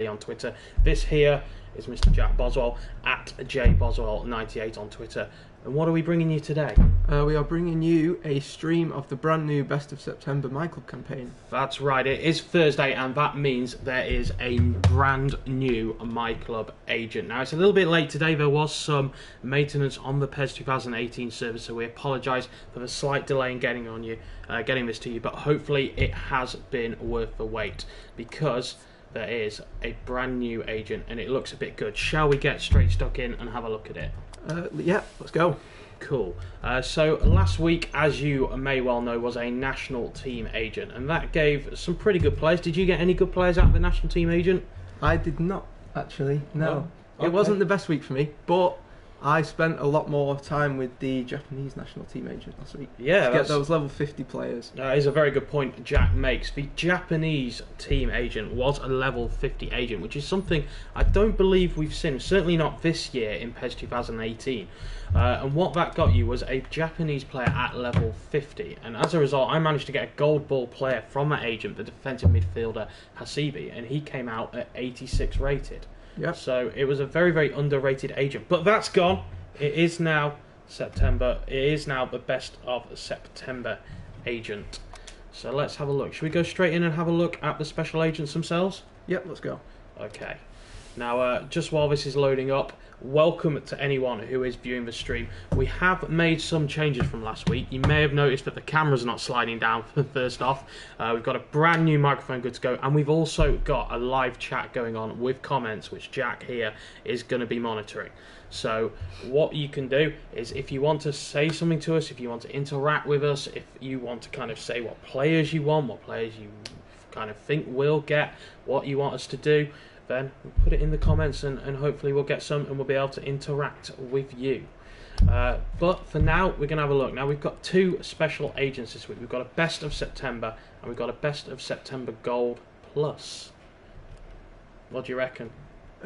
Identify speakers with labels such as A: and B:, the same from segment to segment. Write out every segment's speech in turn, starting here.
A: on Twitter. This here is Mr. Jack Boswell at jboswell98 on Twitter. And what are we bringing you today?
B: We are bringing you a stream of the brand new Best of September myClub campaign.
A: That's right, it is Thursday, and that means there is a brand new myClub agent. Now, it's a little bit late today. There was some maintenance on the PES 2018 server, so we apologise for the slight delay in getting this to you, but hopefully it has been worth the wait, because there is a brand new agent and it looks a bit good. Shall we get straight stuck in and have a look at it?
B: Yeah, let's go.
A: Cool. So last week, as you may well know, was a national team agent, and that gave some pretty good players. Did you get any good players out of the national team agent?
B: I did not, actually, no.
A: Oh, okay.
B: It wasn't the best week for me, but I spent a lot more time with the Japanese national team agent last week.
A: Yeah,
B: to get those level 50 players.
A: That is a very good point Jack makes. The Japanese team agent was a level 50 agent, which is something I don't believe we've seen, certainly not this year in PES 2018. And what that got you was a Japanese player at level 50, and as a result I managed to get a gold ball player from that agent, the defensive midfielder Hasibi, and he came out at 86 rated.
B: Yep.
A: So it was a very, very underrated agent. But that's gone. It is now September. It is now the Best of September agent. So let's have a look. Should we go straight in and have a look at the special agents themselves?
B: Yep, let's go.
A: Okay. Now, just while this is loading up, welcome to anyone who is viewing the stream. We have made some changes from last week. You may have noticed that the camera's not sliding down first off. We've got a brand new microphone good to go, and we've also got a live chat going on with comments, which Jack here is going to be monitoring. So what you can do is, if you want to say something to us, if you want to interact with us, if you want to kind of say what players you want, what players you kind of think will get, what you want us to do, then put it in the comments, and hopefully we'll get some and we'll be able to interact with you. But for now, we're going to have a look. Now, we've got two special agents this week. We've got a Best of September and we've got a Best of September Gold Plus. What do you reckon?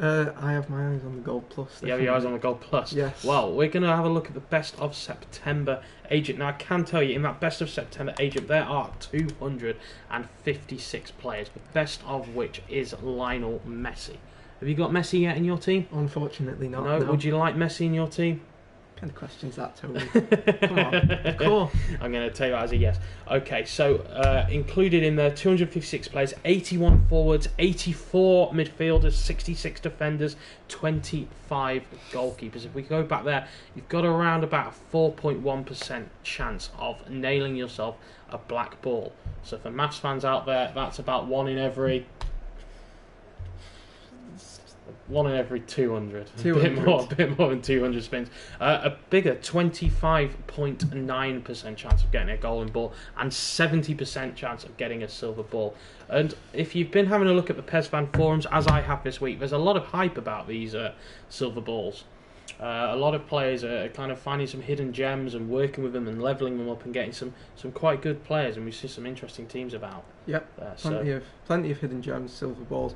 B: I have my eyes on the Gold Plus.
A: You have your eyes on the Gold Plus?
B: Yes.
A: Well, we're going to have a look at the Best of September agent. Now, I can tell you, in that Best of September agent, there are 256 players, the best of which is Lionel Messi. Have you got Messi yet in your team?
B: Unfortunately not.
A: No? Would you like Messi in your team?
B: What kind of question's that, Toby? Come on, of course.
A: I'm going to tell you as a yes. Okay, so included in there, 256 players, 81 forwards, 84 midfielders, 66 defenders, 25 goalkeepers. If we go back there, you've got around about a 4.1% chance of nailing yourself a black ball. So for maths fans out there, that's about one in every 200. A bit more than 200 spins. A bigger 25.9% chance of getting a golden ball and 70% chance of getting a silver ball. And if you've been having a look at the PES fan forums, as I have this week, there's a lot of hype about these silver balls. A lot of players are kind of finding some hidden gems and working with them and levelling them up and getting some quite good players, and we see some interesting teams about.
B: Yep, plenty of hidden gems, silver balls.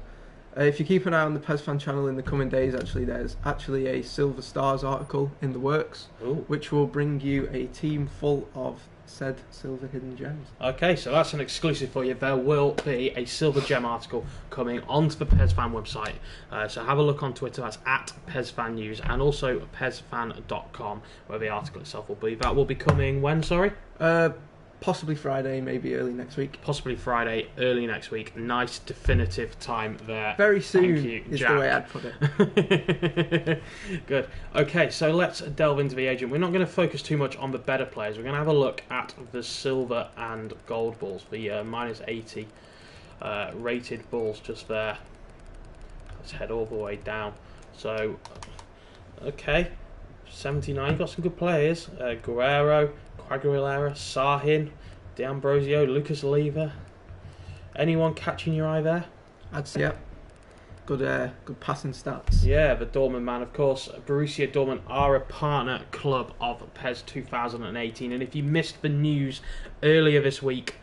B: If you keep an eye on the PES fan channel in the coming days, there's actually a Silver Stars article in the works, which will bring you a team full of said silver hidden gems. Okay, so that's an exclusive for you. There will be a silver gem article coming onto the PES fan website. So have a look on Twitter. That's at PES fan news, and also PESfan.com, where the article itself will be. That will be coming when, sorry? Possibly Friday, maybe early next week. Possibly Friday, early next week. Nice definitive time there. Very soon is Jack. The way I'd put it.
A: Good. Okay, so let's delve into the agent. We're not going to focus too much on the better players. We're going to have a look at the silver and gold balls, the minus 80 rated balls just there. Let's head all the way down. So, okay, 79. You've got some good players. Guerrero, Quagliarella, Sahin, D'Ambrosio, Lucas Leiva. Anyone catching your eye there?
B: I'd say, yeah. Good passing stats.
A: Yeah, the Dortmund man, of course. Borussia Dortmund are a partner club of PES 2018, and if you missed the news earlier this week,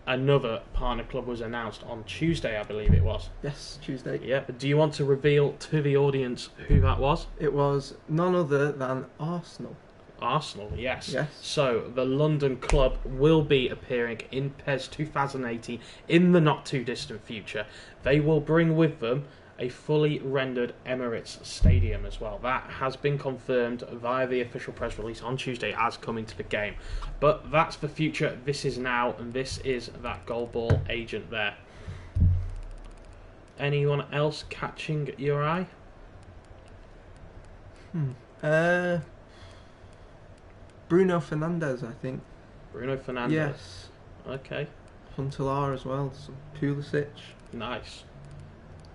A: another partner club was announced on Tuesday, I believe it was.
B: Yes, Tuesday.
A: Yeah, but do you want to reveal to the audience who that was?
B: It was none other than Arsenal.
A: Arsenal, yes. So the London club will be appearing in PES 2018 in the not too distant future. They will bring with them a fully rendered Emirates Stadium as well. That has been confirmed via the official press release on Tuesday as coming to the game. But that's the future. This is now, and this is that gold ball agent there. Anyone else catching your eye?
B: Bruno Fernandes, I think.
A: Bruno Fernandes?
B: Yes.
A: Okay.
B: Huntelaar as well. Some Pulisic.
A: Nice.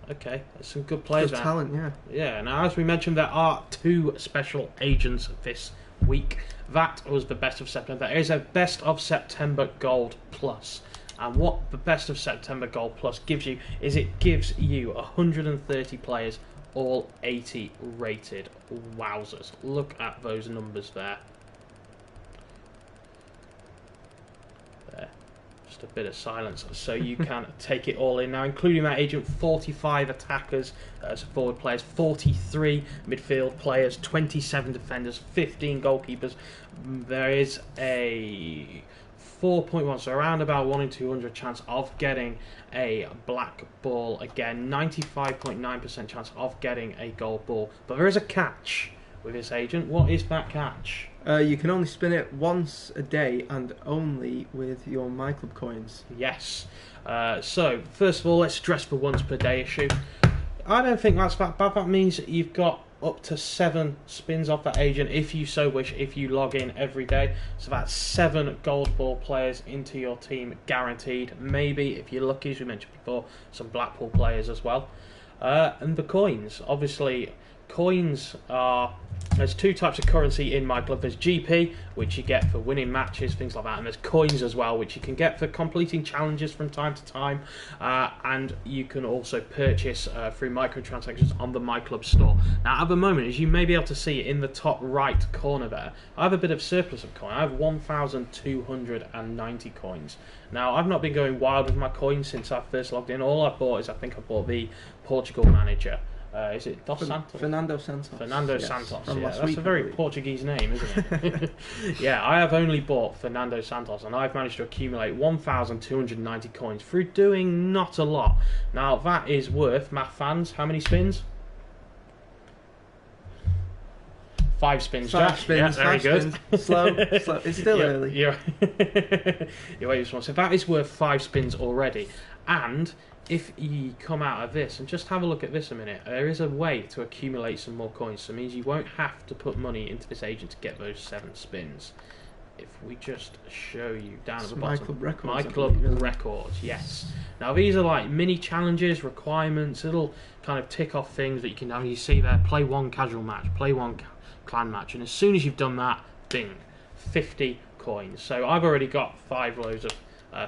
A: Okay, there's some good players
B: Good
A: there.
B: talent, yeah.
A: Yeah, now as we mentioned, there are 2 special agents this week. That was the best of September. There is a best of September Gold Plus. And what the best of September Gold Plus gives you is it gives you 130 players, all 80 rated. Wowzers. Look at those numbers there. Just a bit of silence so you can take it all in now, including that agent. 45 attackers, so forward players, 43 midfield players, 27 defenders, 15 goalkeepers. There is a 4.1, so around about 1 in 200 chance of getting a black ball again, 95.9% chance of getting a gold ball. But there is a catch with this agent. What is that catch?
B: You can only spin it once a day and only with your myClub coins.
A: Yes. So, first of all, let's address the once per day issue. I don't think that's that bad. That means you've got up to 7 spins off that agent if you so wish, if you log in every day. So that's 7 gold ball players into your team guaranteed. Maybe, if you're lucky, as we mentioned before, some Blackpool players as well. And the coins. Obviously, coins are... There's 2 types of currency in myClub. There's GP, which you get for winning matches, things like that, and there's coins as well, which you can get for completing challenges from time to time, and you can also purchase through microtransactions on the myClub store. Now, at the moment, as you may be able to see in the top right corner there, I have a bit of surplus of coin. I have 1,290 coins. Now, I've not been going wild with my coins since I first logged in. All I bought is, I think I bought the Portugal manager. Is it Dos Santos?
B: Fernando Santos.
A: Fernando Santos, yeah. That's
B: week,
A: a very Portuguese name, isn't it? Yeah, I have only bought Fernando Santos, and I've managed to accumulate 1,290 coins through doing not a lot. Now, that is worth, math fans, how many spins? 5 spins,
B: 5
A: Jack.
B: spins,
A: yeah, very good.
B: Spins. Slow. It's still early.
A: You're waiting for one. So that is worth 5 spins already. And if you come out of this, and just have a look at this a minute, there is a way to accumulate some more coins. So it means you won't have to put money into this agent to get those 7 spins. If we just show you down at the bottom.
B: myClub records.
A: myClub records, yes. Now these are like mini challenges, requirements, it'll kind of tick off things that you can now. You see there, play 1 casual match, play 1 clan match, and as soon as you've done that, bing, 50 coins. So I've already got 5 loads of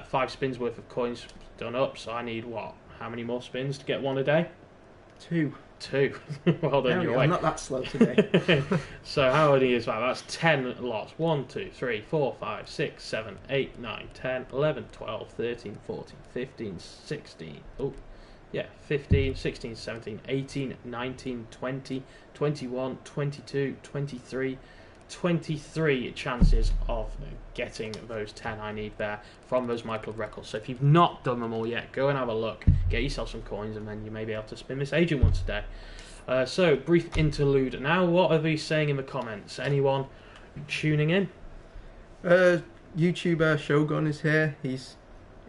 A: 5 spins worth of coins done up, so I need what? How many more spins to get 1 a day?
B: 2.
A: Well done, you're away.
B: I'm not that slow today.
A: So how many is that? That's 10 lots. 1, 2, 3, 4, 5, 6, 7, 8, 9, 10, 11, 12, 13, 14, 15, 16. Oh, yeah, 15, 16, 17, 18, 19, 20, 21, 22, 23, 23 chances of getting those 10 I need there from those myClub records. So if you've not done them all yet, go and have a look, get yourself some coins, and then you may be able to spin this agent once a day. So, brief interlude now. What are these saying in the comments? Anyone tuning in?
B: YouTuber Shogun is here. He's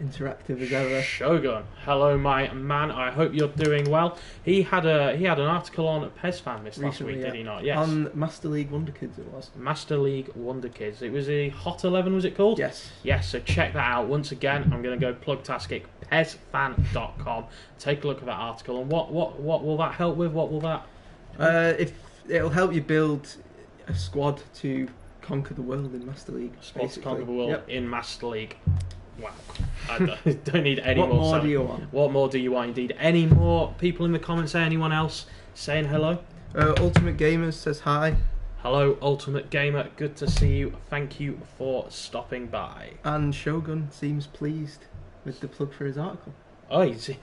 B: interactive as ever.
A: Shogun, hello my man, I hope you're doing well. He had an article on PES Fan this last week, did he not? Yes.
B: On Master League Wonder Kids it was.
A: Master League Wonder Kids. It was a Hot 11, was it called?
B: Yes.
A: Yes, so check that out. Once again, I'm going to go plug-tastic, PESFan.com. Take a look at that article. And what will that help with? What will that...
B: If it'll help you build a squad to conquer the world in Master League.
A: Squad to conquer the world in Master League. Wow. I don't need any
B: what
A: more.
B: What more do you want?
A: What more do you want, indeed? Any more people in the comments? Anyone else saying hello?
B: Ultimate Gamers says hi.
A: Hello, Ultimate Gamer. Good to see you. Thank you for stopping by.
B: And Shogun seems pleased with the plug for his article.
A: Oh, easy.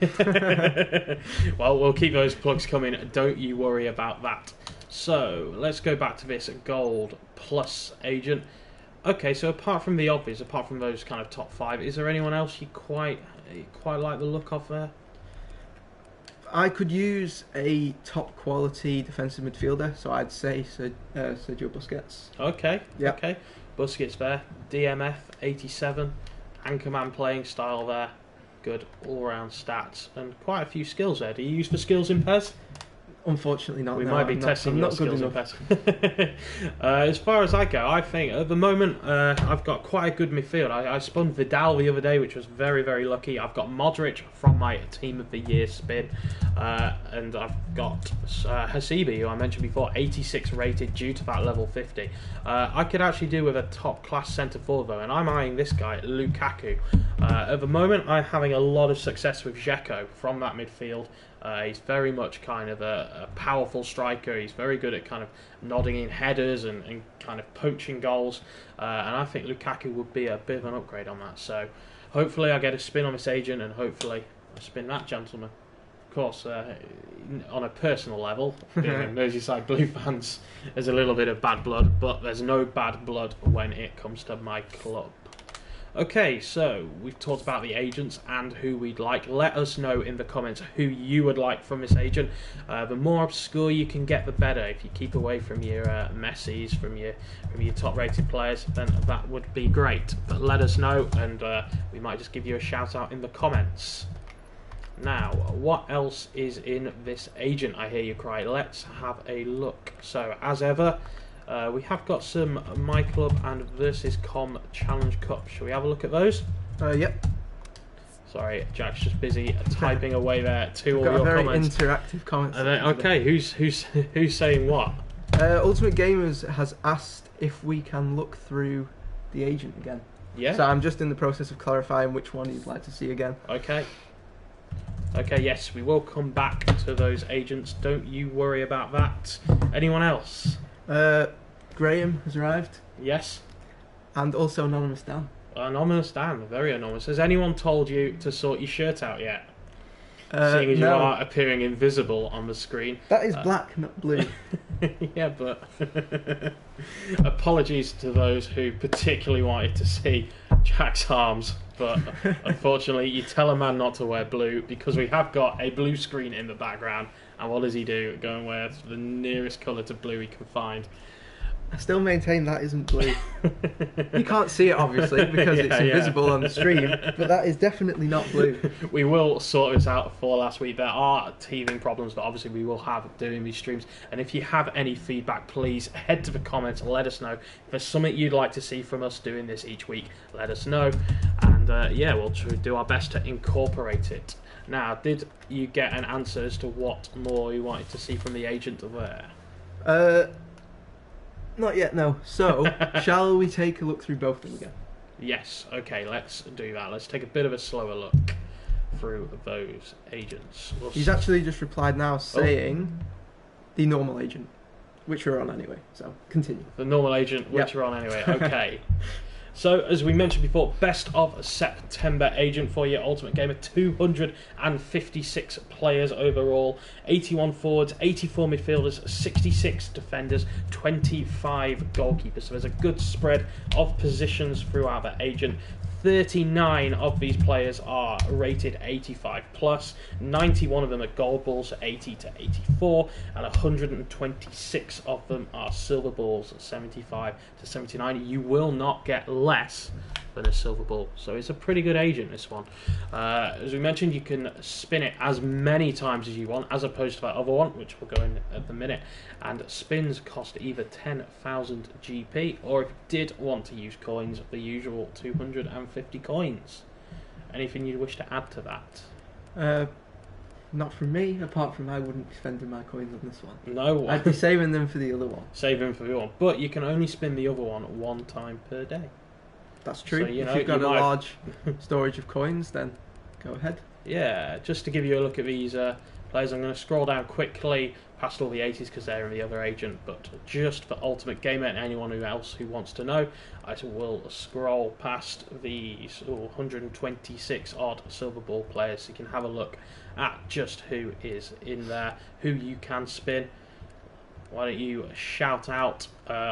A: Well, we'll keep those plugs coming. Don't you worry about that. So, let's go back to this Gold Plus agent. Okay, so apart from the obvious, apart from those kind of top 5, is there anyone else you quite like the look of there?
B: I could use a top quality defensive midfielder, so I'd say Sergio Busquets.
A: Okay,
B: Yep.
A: okay. Busquets there. DMF 87. Anchorman playing style there. Good all-round stats and quite a few skills there. Do you use for skills in PES?
B: Unfortunately not.
A: We
B: no,
A: might be
B: I'm
A: testing
B: not,
A: your
B: I'm
A: skills
B: not
A: in PES. As far as I go, I think at the moment I've got quite a good midfield. I spun Vidal the other day, which was very, very lucky. I've got Modric from my Team of the Year spin. And I've got Hasibi, who I mentioned before, 86 rated due to that level 50. I could actually do with a top-class centre-forward, though, and I'm eyeing this guy, Lukaku. At the moment, I'm having a lot of success with Dzeko from that midfield. He's very much kind of a powerful striker. He's very good at kind of nodding in headers and kind of poaching goals. And I think Lukaku would be a bit of an upgrade on that. So hopefully I get a spin on this agent and hopefully I spin that gentleman. Of course, on a personal level, being Merseyside Blue fans, there's a little bit of bad blood, but there's no bad blood when it comes to my club. Okay, so we've talked about the agents and who we'd like. Let us know in the comments who you would like from this agent. The more obscure you can get, the better. If you keep away from your Messis, from your top-rated players, then that would be great. But let us know, and we might just give you a shout-out in the comments. Now, what else is in this agent, I hear you cry? Let's have a look. So, as ever, we have got some myClub and Versus.com Challenge Cup. Shall we have a look at those?
B: Yep.
A: Sorry, Jack's just busy typing away there to all
B: Got
A: your
B: a very
A: comments.
B: interactive comments.
A: Okay, who's saying what?
B: Ultimate Gamers has asked if we can look through the agent again.
A: Yeah.
B: So I'm just in the process of clarifying which one you'd like to see again.
A: Okay. Okay, yes, we will come back to those agents. Don't you worry about that. Anyone else?
B: Graham has arrived.
A: Yes.
B: And also Anonymous Dan.
A: Anonymous Dan, very anonymous. Has anyone told you to sort your shirt out yet? Seeing as
B: no.
A: you are appearing invisible on the screen.
B: That is black, not blue.
A: Yeah, but apologies to those who particularly wanted to see Jack's arms, but unfortunately you tell a man not to wear blue because we have got a blue screen in the background, and what does he do? Go and wear the nearest colour to blue he can find.
B: I still maintain that isn't blue. You can't see it obviously because it's invisible on the stream, but that is definitely not blue.
A: We will sort this out for last week. There are teething problems that obviously we will have doing these streams, and if you have any feedback, please head to the comments and let us know. If there's something you'd like to see from us doing this each week, let us know, and yeah, we'll do our best to incorporate it. Now, did you get an answer as to what more you wanted to see from the agent there?
B: Not yet, no. So, shall we take a look through both of them again?
A: Yes, okay, let's do that. Let's take a bit of a slower look through those agents.
B: He's actually just replied now saying the normal agent, which we're on anyway, so continue.
A: The normal agent, which we're on anyway, okay. So, as we mentioned before, best of September agent for your Ultimate Gamer. 256 players overall, 81 forwards, 84 midfielders, 66 defenders, 25 goalkeepers. So there's a good spread of positions throughout that agent. 39 of these players are rated 85 plus, 91 of them are gold balls, 80 to 84, and 126 of them are silver balls, 75 to 79. You will not get less than a silver ball, so it's a pretty good agent, this one. As we mentioned, you can spin it as many times as you want, as opposed to that other one, which we'll go in at the minute, and spins cost either 10,000 GP, or if you did want to use coins, the usual 250 coins. Anything you'd wish to add to that?
B: Not from me, apart from I wouldn't be spending my coins on this one.
A: No.
B: I'd be saving them for the other one.
A: Save them for the other one, but you can only spin the other one one time per day.
B: That's true.
A: So,
B: if you've got a large storage of coins, then go ahead.
A: Yeah, just to give you a look at these players, I'm going to scroll down quickly past all the 80s because they're in the other agent, but just for Ultimate Gamer and anyone else who wants to know, I will scroll past these 126 odd silver ball players so you can have a look at just who is in there, who you can spin. Why don't you shout out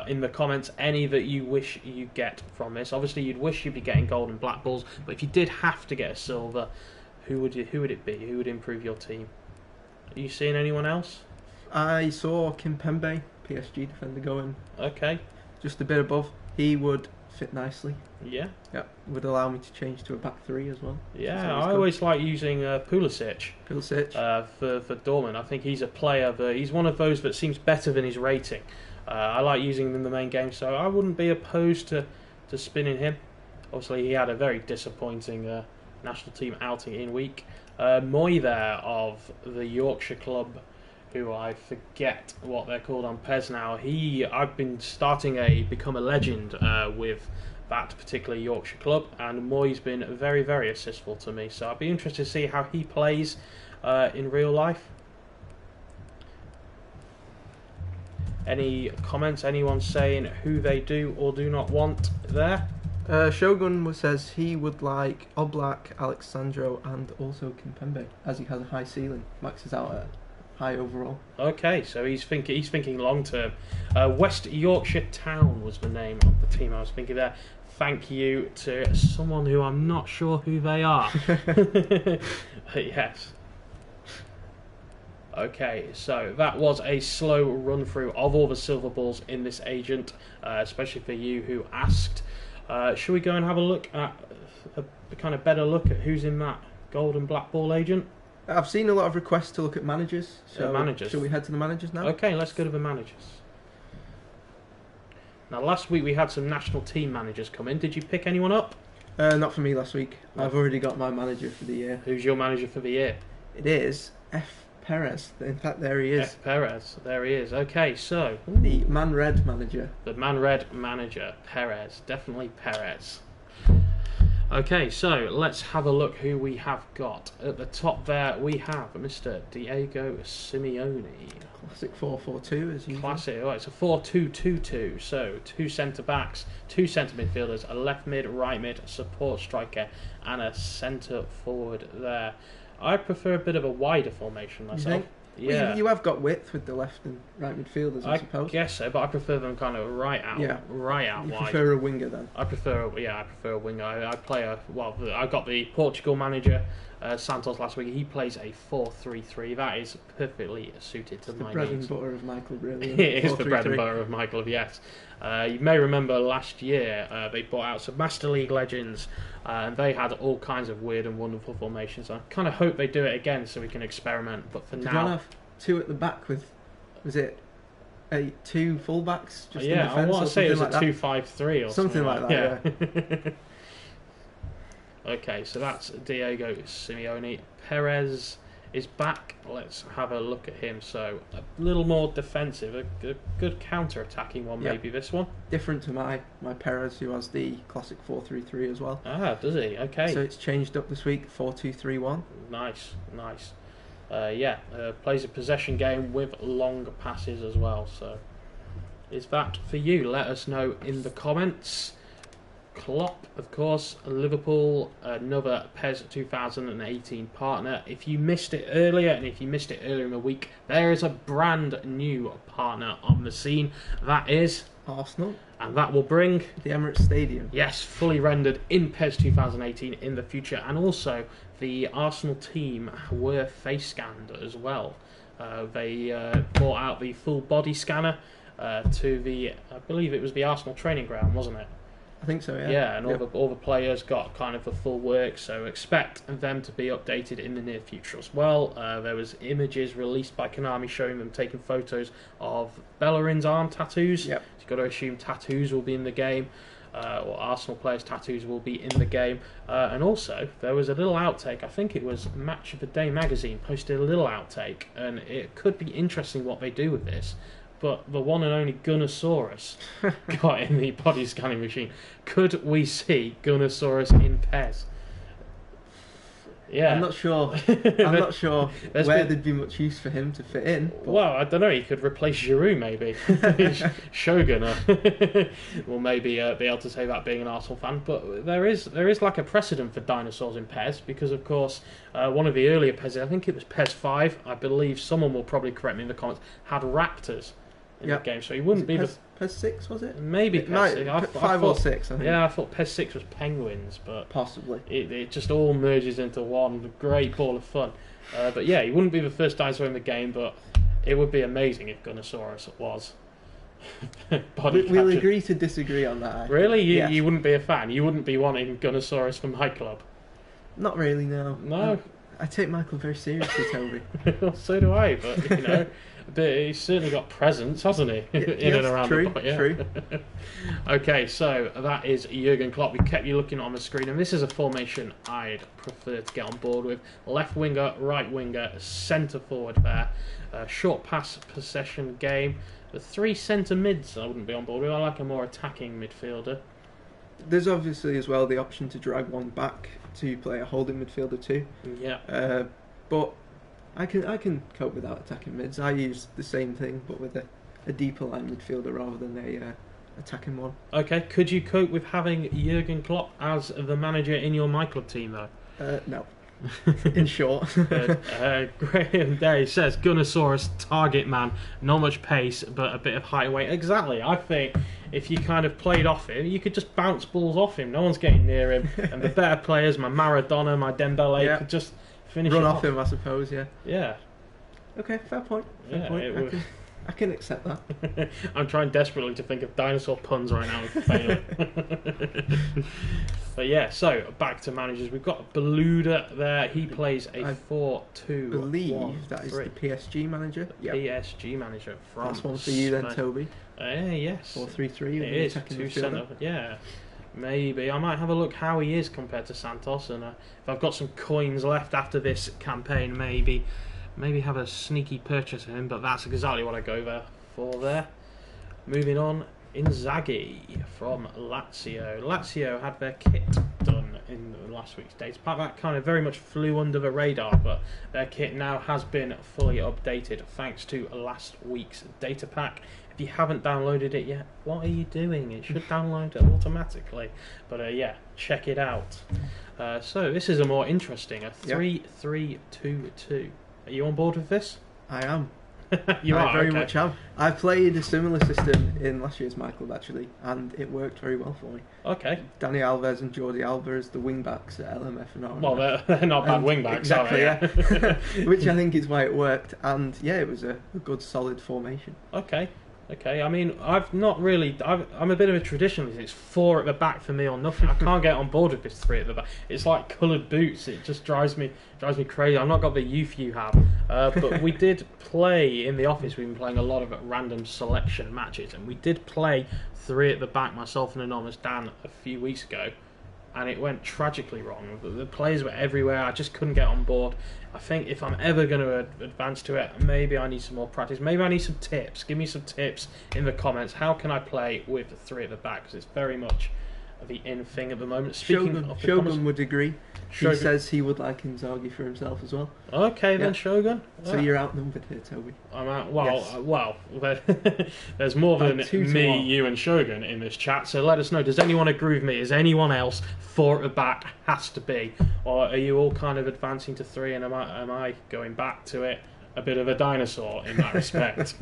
A: in the comments any that you wish you get from this? Obviously, you'd wish you'd be getting gold and black balls, but if you did have to get a silver, who would it be? Who would improve your team? Are you seeing anyone else?
B: I saw Kimpembe, PSG defender, going.
A: Okay.
B: Just a bit above. He would fit nicely.
A: Yeah.
B: Yeah, would allow me to change to a back three as well.
A: Yeah, I always like using Pulisic.
B: Pulisic.
A: For Dortmund. I think he's a player that he's one of those that seems better than his rating. I like using him in the main game, so I wouldn't be opposed to spinning him. Obviously, he had a very disappointing national team outing in week. Moy there of the Yorkshire club, who I forget what they're called on PES now. I've been starting Become a Legend with that particular Yorkshire club, and Moy's been very, very assistful to me. So I'd be interested to see how he plays in real life. Any comments? Anyone saying who they do or do not want there?
B: Shogun says he would like Oblak, Alexandro, and also Kimpembe, as he has a high ceiling, maxes out at high overall.
A: Okay, so he's thinking long term. West Yorkshire Town was the name of the team I was thinking there. Thank you to someone who I'm not sure who they are. Yes. Okay, so that was a slow run through of all the silver balls in this agent, especially for you who asked. Should we go and have a look at a kind of better look at who's in that gold and black ball agent?
B: I've seen a lot of requests to look at managers. So
A: managers.
B: Shall we head to the managers now?
A: Okay, let's go to the managers. Now, last week we had some national team managers come in. Did you pick anyone up?
B: Not for me last week. I've already got my manager for the year.
A: Who's your manager for the year?
B: It is F. Perez. In fact, there he is.
A: F. Perez. There he is. Okay, so
B: the Man Red manager.
A: The Man Red manager, Perez. Definitely Perez. Okay, so let's have a look who we have got. At the top there, we have Mr. Diego Simeone.
B: Classic 4-4-2 as usual.
A: Classic. Oh, it's a 4-2-2-2. So 2 centre backs, 2 centre midfielders, a left mid, right mid, support striker, and a centre forward there. I prefer a bit of a wider formation myself.
B: Yeah, well, you have got width with the left and right midfielders, I suppose.
A: I guess so, but I prefer them kind of right out wide.
B: You prefer a winger then?
A: I prefer a winger. I got the Portugal manager, Santos, last week. He plays a 4-3-3. That is perfectly suited to my needs.
B: The bread and butter of myClub, really.
A: It is the bread and butter of myClub, yes. You may remember last year they brought out some Master League legends, and they had all kinds of weird and wonderful formations. I kind of hope they do it again so we can experiment. But for now,
B: did you have 2 at the back with, was it 2 fullbacks? Just in defence,
A: I want to say it was
B: like
A: a 2-5-3 or
B: something like that. Yeah.
A: Okay, so that's Diego Simeone. Perez is back. Let's have a look at him. So a little more defensive, a good counter-attacking one, maybe this one.
B: Different to my Perez, who has the classic 4-3-3 as well.
A: Ah, does he? Okay.
B: So it's changed up this week, 4-2-3-1.
A: Nice. Plays a possession game with long passes as well. So is that for you? Let us know in the comments. Klopp, of course, Liverpool, another PES 2018 partner. If you missed it earlier, and if you missed it earlier in the week, there is a brand new partner on the scene. That is
B: Arsenal.
A: And that will bring
B: the Emirates Stadium.
A: Yes, fully rendered in PES 2018 in the future. And also, the Arsenal team were face scanned as well. They brought out the full body scanner to the, I believe it was the Arsenal training ground, wasn't it?
B: I think so, yeah.
A: Yeah, and all the players got kind of the full work, so expect them to be updated in the near future as well. There was images released by Konami showing them taking photos of Bellerin's arm tattoos.
B: Yep.
A: You've got to assume tattoos will be in the game, or Arsenal players' tattoos will be in the game. And also, there was a little outtake. I think it was Match of the Day magazine posted a little outtake, and it could be interesting what they do with this. But the one and only Gunnosaurus got in the body scanning machine. Could we see Gunnosaurus in PES? Yeah,
B: I'm not sure. I'm not sure where there'd be much use for him to fit in.
A: Well, I don't know. He could replace Giroud, maybe. Shogun will maybe be able to say that being an Arsenal fan. But there is like a precedent for dinosaurs in PES because, of course, one of the earlier PES, I think it was PES 5. I believe someone will probably correct me in the comments. Had raptors. in the game, so he wouldn't be
B: PES 6, was it?
A: Maybe PES 6.
B: 5 or 6, I think.
A: Yeah, I thought PES 6 was Penguins, but
B: possibly.
A: It just all merges into one great ball of fun. But yeah, he wouldn't be the first dinosaur in the game, but it would be amazing if Gunnosaurus was.
B: We'll agree to disagree on that.
A: Really? You wouldn't be a fan? You wouldn't be wanting Gunnosaurus for myClub?
B: Not really, no.
A: No?
B: I take myClub very seriously, Toby.
A: Well, so do I, but, you know, but he's certainly got presence, hasn't he? In and around
B: true,
A: the pot, yeah.
B: True.
A: Okay, so that is Jurgen Klopp. We kept you looking on the screen, and this is a formation I'd prefer to get on board with. Left winger, right winger, centre forward there. Short pass possession game. The 3 centre mids I wouldn't be on board with. I like a more attacking midfielder.
B: There's obviously as well the option to drag one back to play a holding midfielder too.
A: Yeah.
B: But I can cope without attacking mids. I use the same thing but with a deeper line midfielder rather than a attacking one. Okay,
A: could you cope with having Jurgen Klopp as the manager in your myClub team though?
B: No. In short.
A: Graham Day says Gunnosaurus, target man, not much pace but a bit of height and weight. Exactly. I think if you kind of played off him, you could just bounce balls off him. No one's getting near him. And the better players, my Maradona, my Dembele, could just finish
B: run
A: it
B: off him, I suppose.
A: Yeah.
B: Okay, fair point. I can accept that.
A: I'm trying desperately to think of dinosaur puns right now and failing. But yeah, so back to managers. We've got Beluda there. He plays a 4-2.
B: I believe that is the PSG manager.
A: PSG manager from
B: That's one for you then, Toby.
A: Yes.
B: 4-3-3.
A: It is 2 centre. Yeah. Maybe I might have a look how he is compared to Santos, and if I've got some coins left after this campaign, maybe have a sneaky purchase of him, but that's exactly what I go there for there. Moving on, Inzaghi from Lazio. Lazio had their kit done in last week's data pack. That kind of very much flew under the radar, but their kit now has been fully updated thanks to last week's data pack. If you haven't downloaded it yet, what are you doing? It should download it automatically. But yeah, check it out. So this is a more interesting, a 3-3-2-2. Are you on board with this?
B: I am.
A: You are,
B: very much am. I played a similar system in last year's myClub actually, and it worked very well for me.
A: Okay.
B: Dani Alves and Jordi Alba as the wing backs at LMF and RMF.
A: Well, they're not bad wing backs,
B: exactly,
A: are they?
B: Yeah. Which I think is why it worked, and yeah, it was a good solid formation.
A: Okay. I mean, I'm a bit of a traditionalist. It's 4 at the back for me or nothing. I can't get on board with this 3 at the back. It's like coloured boots. It just drives me crazy. I've not got the youth you have. But we did play in the office. We've been playing a lot of random selection matches, and we did play 3 at the back, myself and Anonymous Dan, a few weeks ago, and it went tragically wrong. The players were everywhere. I just couldn't get on board. I think if I'm ever going to advance to it, maybe I need some more practice. Maybe I need some tips. Give me some tips in the comments. How can I play with 3 at the back? Because it's very much the in thing at the moment.
B: Shogun would agree. He says he would like Inzaghi for himself as well.
A: Okay, then Shogun.
B: So you're outnumbered here, Toby.
A: I'm out. Well, there's more than me, you, and Shogun in this chat. So let us know. Does anyone agree with me? Is anyone else 4 at the back has to be, or are you all kind of advancing to 3? And am I going back to it? A bit of a dinosaur in that respect.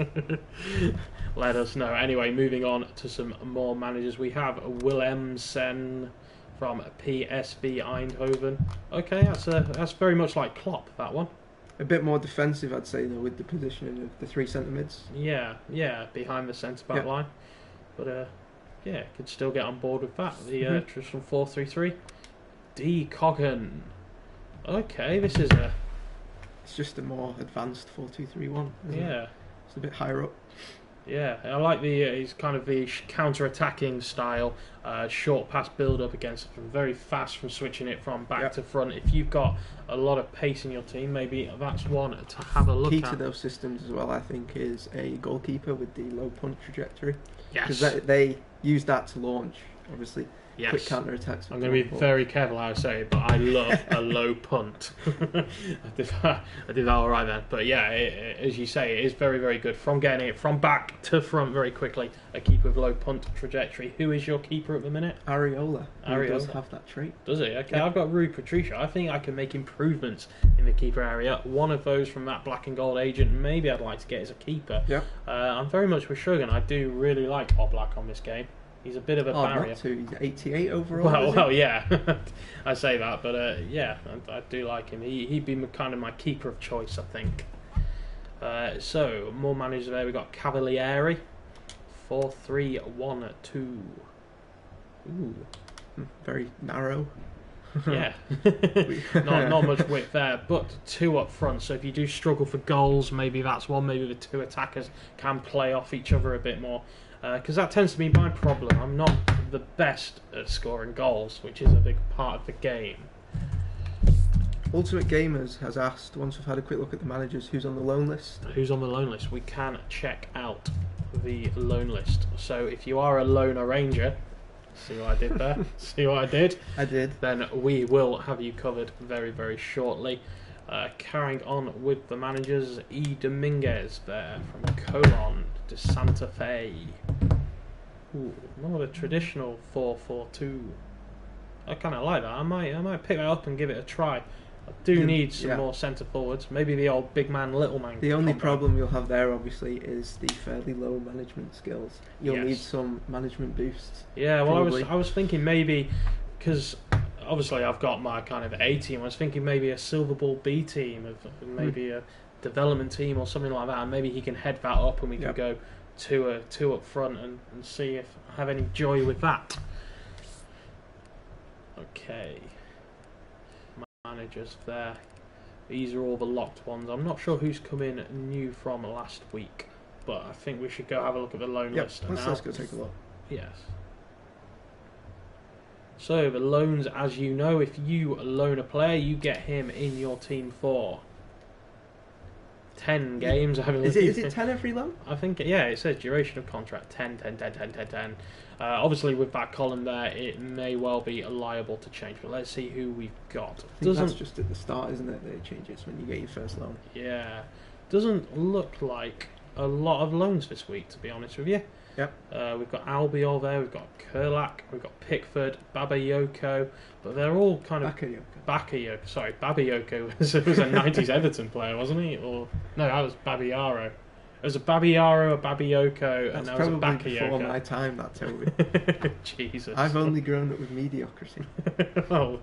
A: Let us know. Anyway, moving on to some more managers. We have Willemsen from PSV Eindhoven. Okay, that's very much like Klopp, that one.
B: A bit more defensive, I'd say, though, with the positioning of the 3 centre mids.
A: Yeah, behind the centre back line. But could still get on board with that. The traditional 4-3-3. D Coggan. Okay, this is
B: It's just a more advanced 4-2-3-1.
A: Yeah.
B: It's a bit higher up.
A: Yeah, I like he's kind of the counter-attacking style, short pass build-up against them, very fast from switching it from back to front. If you've got a lot of pace in your team, maybe that's one to have a look at.
B: Key to those systems as well, I think, is a goalkeeper with the low punch trajectory.
A: Yes.
B: Because they use that to launch obviously
A: Yes.
B: quick counter attacks.
A: I'm going to be very careful how I say it, but I love a low punt. I did that all right then. But yeah, as you say, it is very, very good. From getting it from back to front very quickly, a keeper with low punt trajectory. Who is your keeper at the minute?
B: Areola.
A: Areola
B: does have that trait.
A: Does he? Okay,
B: Yeah.
A: I've got Rui Patricia. I think I can make improvements in the keeper area. One of those from that black and gold agent, maybe I'd like to get as a keeper.
B: Yeah.
A: I'm very much with Shogun. I do really like Oblak on this game. He's a bit of a barrier.
B: Not to. He's 88 overall.
A: Well, yeah. I say that, but yeah, I do like him. He'd be kind of my keeper of choice, I think. So, more managers there. We've got Cavalieri. 4-3-1-2. Ooh.
B: Very narrow.
A: Yeah. not much width there, but two up front. So if you do struggle for goals, maybe that's one. Maybe the two attackers can play off each other a bit more. Because that tends to be my problem. I'm not the best at scoring goals, which is a big part of the game.
B: Ultimate Gamers has asked, once we've had a quick look at the managers, who's on the loan list.
A: Who's on the loan list? We can check out the loan list. So if you are a loan arranger, see what I did there? See what I did?
B: I did.
A: Then we will have you covered very, very shortly. Carrying on with the managers, E. Dominguez there from Colon de Santa Fe. Ooh, more of a traditional 4-4-2. I kind of like that. I might pick that up and give it a try. I do need some more centre forwards. Maybe the old big man, little man.
B: The only problem you'll have there, obviously, is the fairly low management skills. You'll need some management boosts.
A: Yeah, well,
B: probably.
A: I was thinking maybe, because obviously I've got my kind of A team. I was thinking maybe a Silver Ball B team, of maybe a development team or something like that. And maybe he can head that up, and we can go two up front and see if I have any joy with that. Okay. Managers there. These are all the locked ones. I'm not sure who's come in new from last week, but I think we should go have a look at the loan list now.
B: Let's go take a look.
A: Yes. So the loans, as you know, if you loan a player, you get him in your team for 10 games, I believe.
B: Is it 10 every loan?
A: I think, yeah, it says duration of contract 10. Obviously, with that column there, it may well be liable to change, but let's see who we've got.
B: I think that's just at the start, isn't it, that it changes when you get your first loan?
A: Yeah. Doesn't look like a lot of loans this week, to be honest with you.
B: Yep.
A: We've got Albiol there, we've got Kurlak, we've got Pickford, Bakayoko, but they're all kind of... Bakayoko. Sorry, Bakayoko was a 90s Everton player, wasn't he? Or no, that was Babiaro. It was a Babiaro, a Babioko, and that was a Bakayoko.
B: That's probably before my time, that Toby.
A: Jesus.
B: I've only grown up with mediocrity.
A: Oh,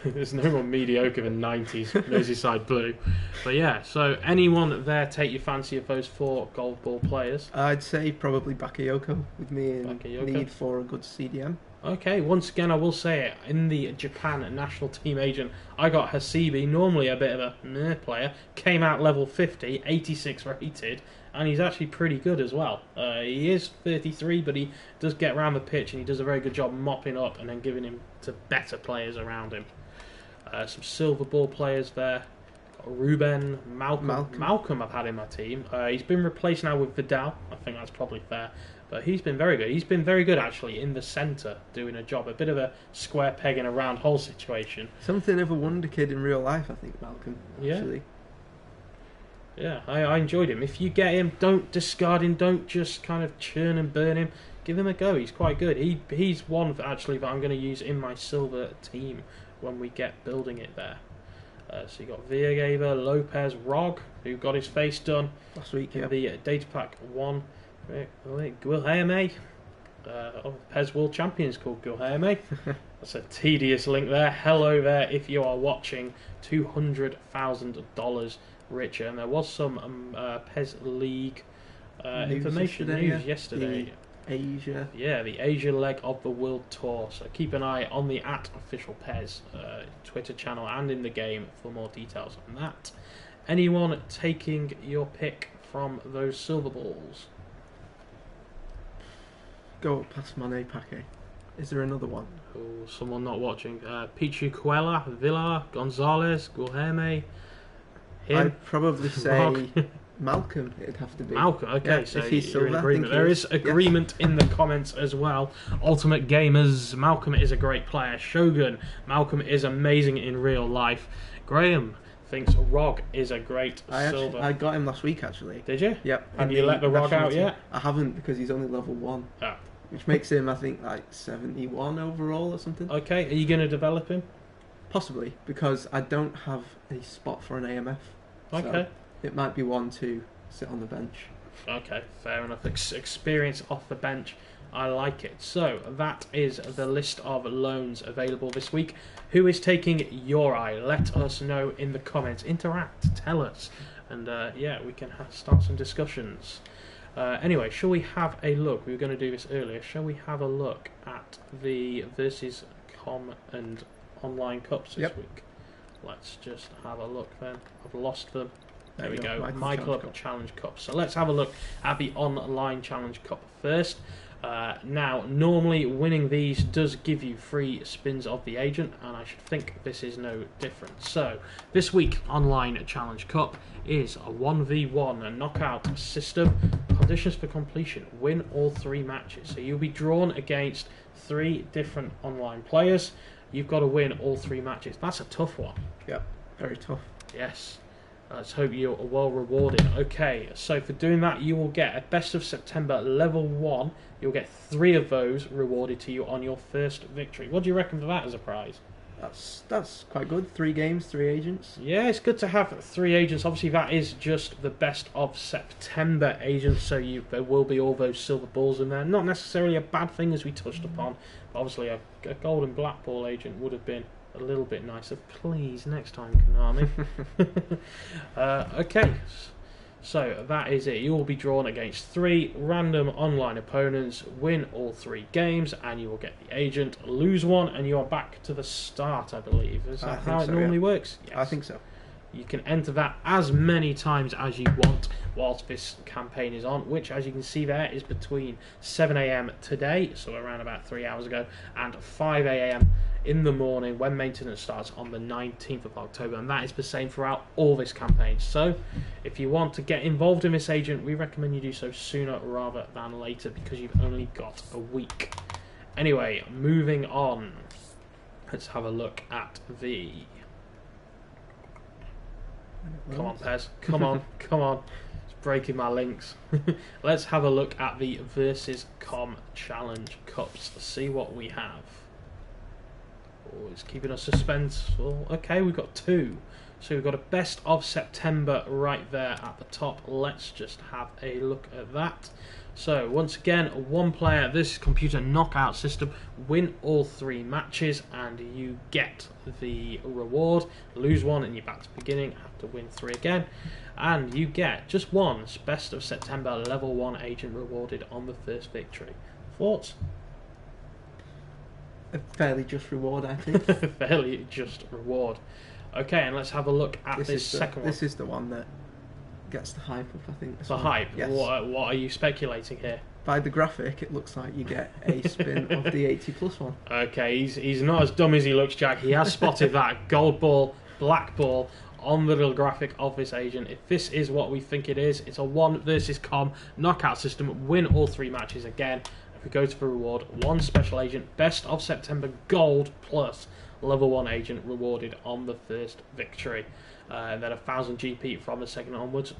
A: there's no more mediocre than 90s Merseyside Blue. But yeah, so anyone there take your fancy of those 4 gold ball players?
B: I'd say probably Bakayoko, with me in need for a good CDM.
A: Okay, once again I will say it, in the Japan national team agent, I got Hasibi, normally a bit of a meh player, came out level 50, 86 rated, and he's actually pretty good as well. He is 33, but he does get around the pitch and he does a very good job mopping up and then giving him to better players around him. Some silver ball players there. Got Ruben, Malcolm I've had in my team. He's been replaced now with Vidal, I think that's probably fair. But he's been very good. He's been very good, actually, in the centre, doing a job. A bit of a square peg in a round hole situation.
B: Something of a wonder kid in real life, I think, Malcolm, actually.
A: Yeah, I enjoyed him. If you get him, don't discard him. Don't just kind of churn and burn him. Give him a go. He's quite good. He's one, actually, that I'm going to use in my silver team when we get building it there. So you got Villagaber, Lopez, Rog, who got his face done
B: last week,
A: in the data pack 1. Guilherme, PES World Champions called Guilherme. That's a tedious link there. Hello there if you are watching. $200,000 richer. And there was some PES League news yesterday.
B: Asia.
A: Yeah, the Asia leg of the World Tour. So keep an eye on the @officialPES Twitter channel and in the game for more details on that. Anyone taking your pick from those silver balls?
B: Go past Mane Paquet. Is there another one?
A: Oh, someone not watching. Pichu Cuela, Villa, Gonzalez, Guilherme.
B: I'd probably say Malcolm, it'd have to be.
A: Malcolm, okay,
B: yeah,
A: so
B: if he's
A: you're in
B: silver,
A: agreement. There is agreement in the comments as well. Ultimate Gamers, Malcolm is a great player. Shogun, Malcolm is amazing in real life. Graham thinks Rog is a great silver.
B: I got him last week, actually.
A: Did you?
B: Yep.
A: Have you let the Rog out yet?
B: I haven't, because he's only level 1.
A: Oh.
B: Which makes him, I think, like 71 overall or something.
A: Okay, are you going to develop him?
B: Possibly, because I don't have a spot for an AMF.
A: Okay.
B: So it might be one to sit on the bench.
A: Okay, fair enough. Experience off the bench. I like it. So that is the list of loans available this week. Who is taking your eye? Let us know in the comments. Interact. Tell us. And yeah, we can start some discussions. Anyway, shall we have a look? We were going to do this earlier. Shall we have a look at the versus com and online cups this week? Let's just have a look then. I've lost them. There we go. myClub Challenge Cup. So let's have a look at the online Challenge Cup first. Now, normally winning these does give you free spins of the agent, and I should think this is no different. So, this week, online Challenge Cup is a 1v1 knockout system. Conditions for completion: win all 3 matches. So, you'll be drawn against 3 different online players. You've got to win all 3 matches. That's a tough one.
B: Yep, very tough.
A: Yes. Let's hope you're well rewarded. Okay, so for doing that, you will get a Best of September level 1. You'll get 3 of those rewarded to you on your first victory. What do you reckon for that as a prize?
B: That's quite good. 3 games, 3 agents.
A: Yeah, it's good to have 3 agents. Obviously, that is just the Best of September agents, so there will be all those silver balls in there. Not necessarily a bad thing, as we touched upon. But obviously, a gold and black ball agent would have been a little bit nicer. Please, next time, Konami. Okay, so that is it. You will be drawn against 3 random online opponents, win all 3 games, and you will get the agent. Lose one, and you are back to the start, I believe. Is that how it normally works? Yes.
B: I think so.
A: You can enter that as many times as you want whilst this campaign is on, which, as you can see there, is between 7 AM today, so around about 3 hours ago, and 5 AM in the morning when maintenance starts on the 19th of October, and that is the same throughout all this campaign. So if you want to get involved in this agent, we recommend you do so sooner rather than later, because you've only got a week. Anyway, moving on, let's have a look at the... Come on, Pez. Come on, come on. It's breaking my links. Let's have a look at the Versus Com Challenge Cups. See what we have. Oh, it's keeping us suspenseful. Okay, we've got 2. So we've got a Best of September right there at the top. Let's just have a look at that. So, once again, 1 player, this is computer knockout system, win all 3 matches and you get the reward. Lose 1 and you're back to the beginning, have to win 3 again. And you get just 1 Best of September level 1 agent rewarded on the first victory. Thoughts?
B: A fairly just reward, I think.
A: Fairly just reward. Okay, and let's have a look at this second one.
B: This is the one that gets the hype up, I think.
A: The hype?
B: Yes.
A: What are you speculating here?
B: By the graphic, it looks like you get a spin of the 80+ one.
A: Okay, he's not as dumb as he looks, Jack. He has spotted that gold ball, black ball on the little graphic of this agent. If this is what we think it is, it's a 1 versus com knockout system. Win all 3 matches again. If we go to the reward, 1 special agent, Best of September gold plus level 1 agent rewarded on the first victory. And then 1,000 GP from the second onwards.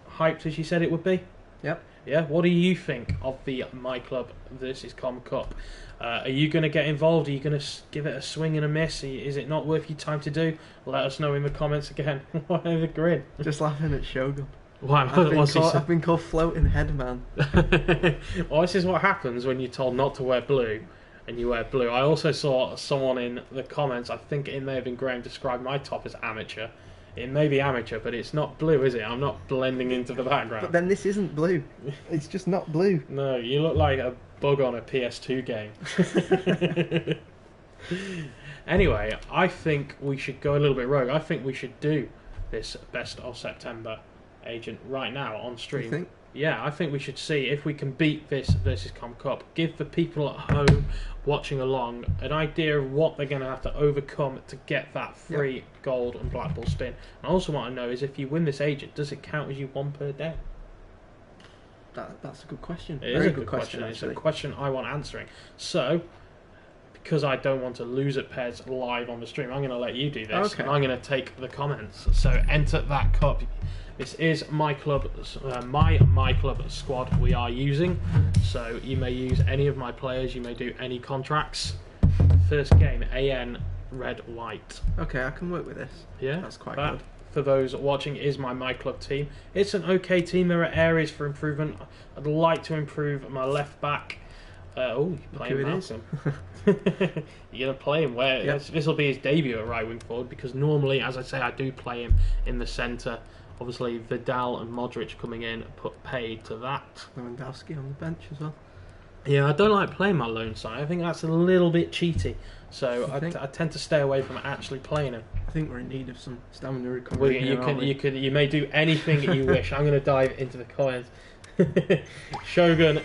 A: Hyped as you said it would be?
B: Yep.
A: Yeah, what do you think of the myClub versus Com Cup? Are you going to get involved? Are you going to give it a swing and a miss? Is it not worth your time to do? Let us know in the comments again. Why the grin?
B: Just laughing at Shogun.
A: Why?
B: I've been called floating head man.
A: Well, this is what happens when you're told not to wear blue and you wear blue. I also saw someone in the comments, I think it may have been Graham, describe my top as amateur. It may be amateur, but it's not blue, is it? I'm not blending into the background.
B: But then this isn't blue. It's just not blue.
A: No, you look like a bug on a PS2 game. Anyway, I think we should go a little bit rogue. I think we should do this Best of September agent right now on stream.
B: You think?
A: Yeah, I think we should see if we can beat this versus Com Cup. Give the people at home watching along an idea of what they're going to have to overcome to get that free gold and black ball spin. And I also want to know is if you win this agent, does it count as you one per day?
B: That's a good question.
A: It is a good question. It's a question I want answering. So, because I don't want to lose at PES live on the stream, I'm going to let you do this.
B: Okay.
A: And I'm going to take the comments. So enter that cup. This is my club squad we are using. So you may use any of my players. You may do any contracts. First game, AN red white.
B: Okay, I can work with this.
A: Yeah,
B: that's quite good.
A: For those watching, is my club team. It's an okay team. There are areas for improvement. I'd like to improve my left back. You're playing Malcolm. You're going to play him where?
B: Yep.
A: This will be his debut at right wing forward because normally, as I say, I do play him in the centre. Obviously, Vidal and Modric coming in put paid to that.
B: Lewandowski on the bench as well.
A: Yeah, I don't like playing my lone side. I think that's a little bit cheaty. So I tend to stay away from actually playing him.
B: I think we're in need of some stamina recovery.
A: You may do anything you wish. I'm going to dive into the comments. Shogun,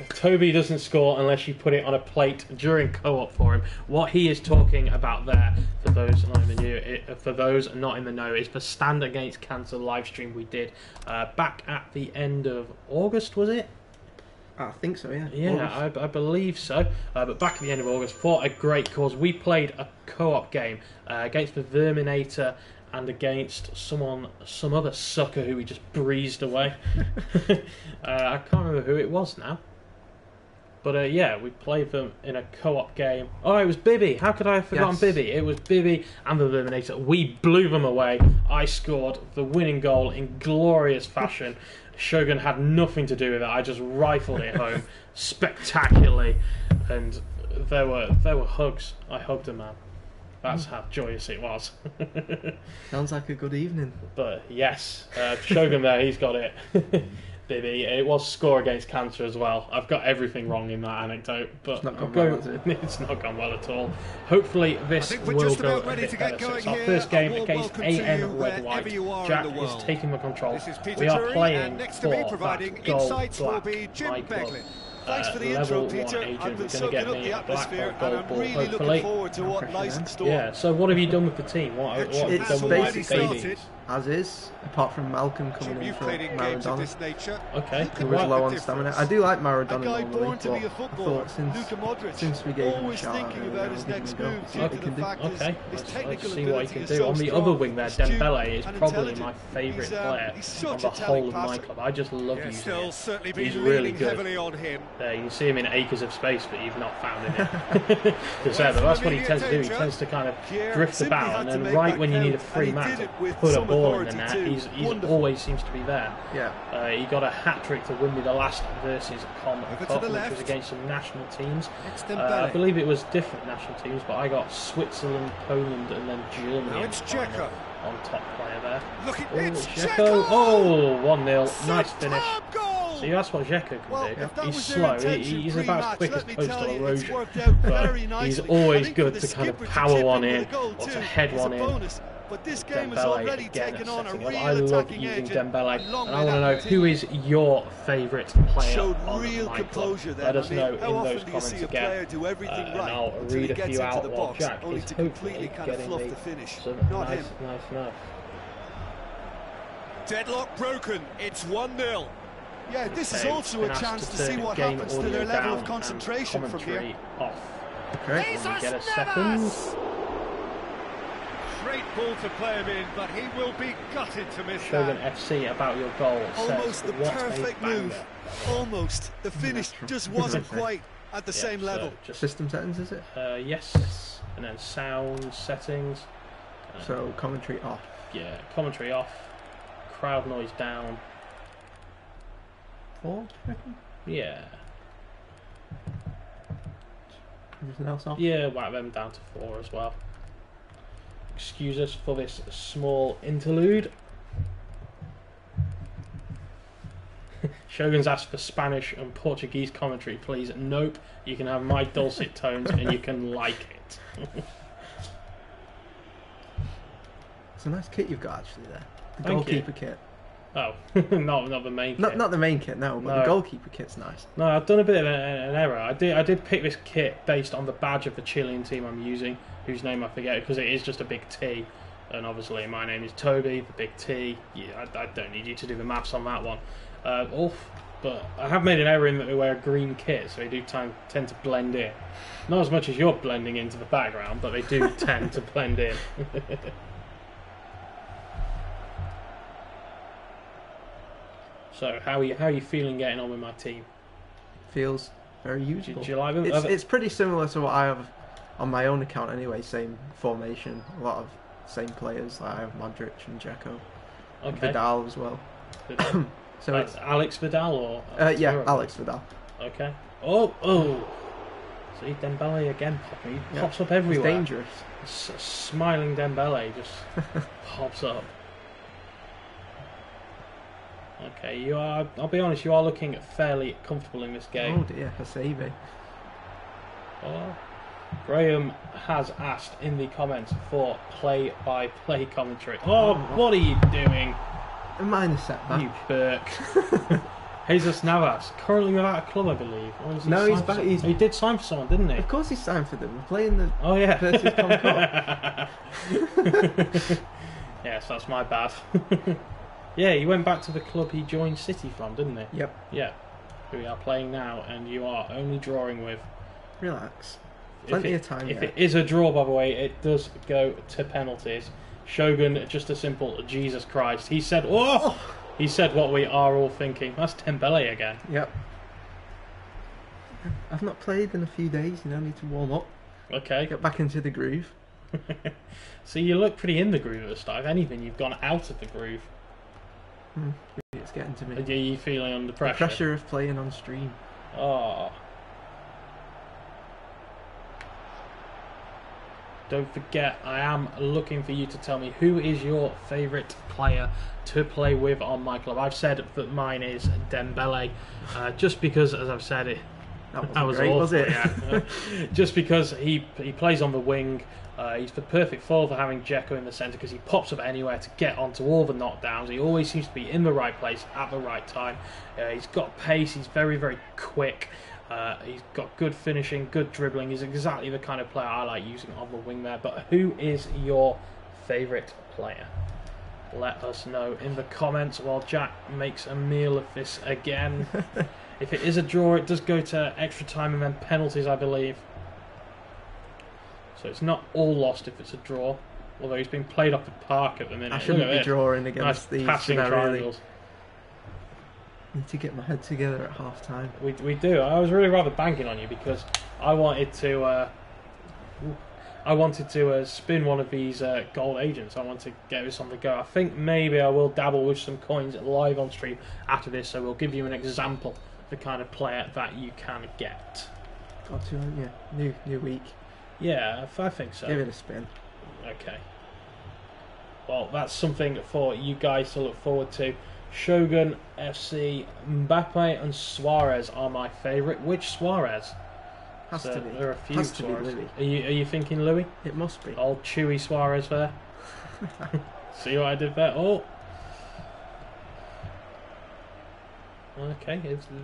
A: Toby doesn't score unless you put it on a plate during co-op for him. What he is talking about there, for those not in the know, is the Stand Against Cancer live stream we did back at the end of August, was it?
B: I think so, yeah.
A: Yeah, I believe so. But back at the end of August, for a great cause, we played a co-op game against the Verminator and against some other sucker who we just breezed away. I can't remember who it was now. But yeah, we played them in a co-op game. Oh, it was Bibby. How could I have forgotten Bibby? It was Bibby and the Verminator. We blew them away. I scored the winning goal in glorious fashion. Shogun had nothing to do with it. I just rifled it home spectacularly, and there were hugs. I hugged a man. That's how joyous it was.
B: Sounds like a good evening.
A: But yes, Shogun there, he's got it. Bibby, it was score against cancer as well. I've got everything wrong in that anecdote, but
B: it's not gone well, has it?
A: It's not gone well at all. Hopefully this will go a bit better. So it's our first game against AN Red White. Jack is taking the control. We are playing for that gold black my club.
C: Thanks for the
A: level
C: intro, Peter.
A: 1 agent.
C: I've been
A: We're going to
C: soaking
A: get
C: up
A: me
C: the
A: a black
C: atmosphere,
A: or
C: and
A: gold
C: I'm
A: ball,
C: really
A: hopefully.
C: looking forward to what lies in store.
A: Yeah, so what have you done with the team? What have you done
B: It's
A: with
B: basically as is, apart from Malcolm coming in for Maradona.
A: Okay.
B: He was low on stamina. I do like Maradona normally, but I thought since we gave him a shot,
A: Okay, let's see what he can do. On the other wing there, Dembele is probably my favourite player on the whole of my club. I just love using him. He's really good. There, you can see him in acres of space that you've not found in it. But that's what he tends to do. He tends to kind of drift about, and then right when you need a free man to put a ball in the net, he's always seems to be there.
B: Yeah.
A: He got a hat-trick to win me the last versus Com Cup, which was against some national teams. I believe it was different national teams, but I got Switzerland, Poland, and then Germany on top player there. Dzeko! Oh, 1-0. Nice finish. See, that's what Dzeko can do. He's slow. He's about as quick as coastal erosion, but he's always good to kind of power one in or to head one in.
C: But this game has
A: Dembele
C: already
A: again
C: taken on a real
A: I love using Dembele, and I want to know who is your favourite player on my club. Let us know in those comments again, and I'll read a few out while Jack is hopefully getting me some nice.
C: Deadlock broken. It's 1-0. Yeah, this is also a chance to see what happens to their level of concentration from here.
A: Off. Okay, when we get a second.
C: Great ball to play him in, but he will be gutted to miss
A: Shogun FC about your goal.
C: Almost the perfect move. Almost. The finish just wasn't quite at the same level.
B: Just system settings, is it?
A: Yes. And then sound settings.
B: So commentary off.
A: Yeah, commentary off. Crowd noise down.
B: 4?
A: Yeah.
B: Everything else off?
A: Yeah, whack them down to 4 as well. Excuse us for this small interlude. Shogun's asked for Spanish and Portuguese commentary, please. Nope, you can have my dulcet tones and you can like it.
B: It's a nice kit you've got actually there. The
A: Thank
B: goalkeeper
A: you.
B: kit.
A: Oh, not the main kit.
B: Not the main kit, no, but the goalkeeper kit's nice.
A: No, I've done a bit of an error. I did pick this kit based on the badge of the Chilean team I'm using, whose name I forget, because it is just a big T. And obviously my name is Toby, the big T. Yeah, I don't need you to do the maths on that one. But I have made an error in that they wear a green kit, so they do tend to blend in. Not as much as you're blending into the background, but they do tend to blend in. So, how are you feeling getting on with my team?
B: Feels very usable.
A: Do you like them?
B: It's pretty similar to what I have on my own account anyway. Same formation, a lot of same players. Like I have Modric and Dzeko, and Vidal as well. So it's
A: Alex Vidal or
B: yeah, Alex Vidal.
A: Okay. Oh! See Dembele again popping. He pops up everywhere.
B: He's dangerous.
A: Smiling Dembele just pops up. Okay, you are. I'll be honest. You are looking fairly comfortable in this game.
B: Oh dear, Hasebe.
A: Oh. Graham has asked in the comments for play-by-play commentary. Oh, what are you doing?
B: A minor setback.
A: You Burke. Jesus Navas, currently without a club, I believe.
B: No, he's back.
A: He did sign for someone, didn't he?
B: Of course, he signed for them. We're playing the
A: versus
B: Concord.
A: Yes, that's my bad. Yeah, he went back to the club he joined City from, didn't he?
B: Yep.
A: Yeah. Who we are playing now, and you are only drawing with.
B: Relax. Plenty of time.
A: If it is a draw, by the way, it does go to penalties. Shogun, just a simple Jesus Christ. He said, "Oh!" He said what we are all thinking. That's Dembele again.
B: Yep. I've not played in a few days. Need to warm up.
A: Okay.
B: Get back into the groove.
A: See, you look pretty in the groove at the start. If anything, you've gone out of the groove.
B: It's getting to me.
A: Are you feeling under pressure?
B: The pressure of playing on stream.
A: Oh. Don't forget, I am looking for you to tell me who is your favourite player to play with on myClub. I've said that mine is Dembele, just because, as I've said, that was
B: great,
A: awful,
B: was it?
A: Yeah. Just because he plays on the wing. He's the perfect foil for having Dzeko in the centre because he pops up anywhere to get onto all the knockdowns. He always seems to be in the right place at the right time. He's got pace. He's very, very quick. He's got good finishing, good dribbling. He's exactly the kind of player I like using on the wing there. But who is your favourite player? Let us know in the comments while Jack makes a meal of this again. If it is a draw, it does go to extra time and then penalties, I believe. So it's not all lost if it's a draw. Although he's been played off the park at the minute.
B: I shouldn't be drawing against these.
A: Passing triangles.
B: Need to get my head together at half time.
A: We do. I was really rather banking on you because I wanted to spin one of these gold agents. I want to get this on the go. I think maybe I will dabble with some coins live on stream after this, so we'll give you an example of the kind of player that you can get.
B: Got to, haven't you? New week.
A: Yeah, I think so.
B: Give it a spin.
A: Okay. Well, that's something for you guys to look forward to. Shogun, FC, Mbappe and Suarez are my favourite. Which Suarez?
B: Has to be.
A: There are a few
B: Has to
A: Suarez.
B: be Louis.
A: Are you thinking Louis?
B: It must be.
A: Old chewy Suarez there. See what I did there? Oh. Okay,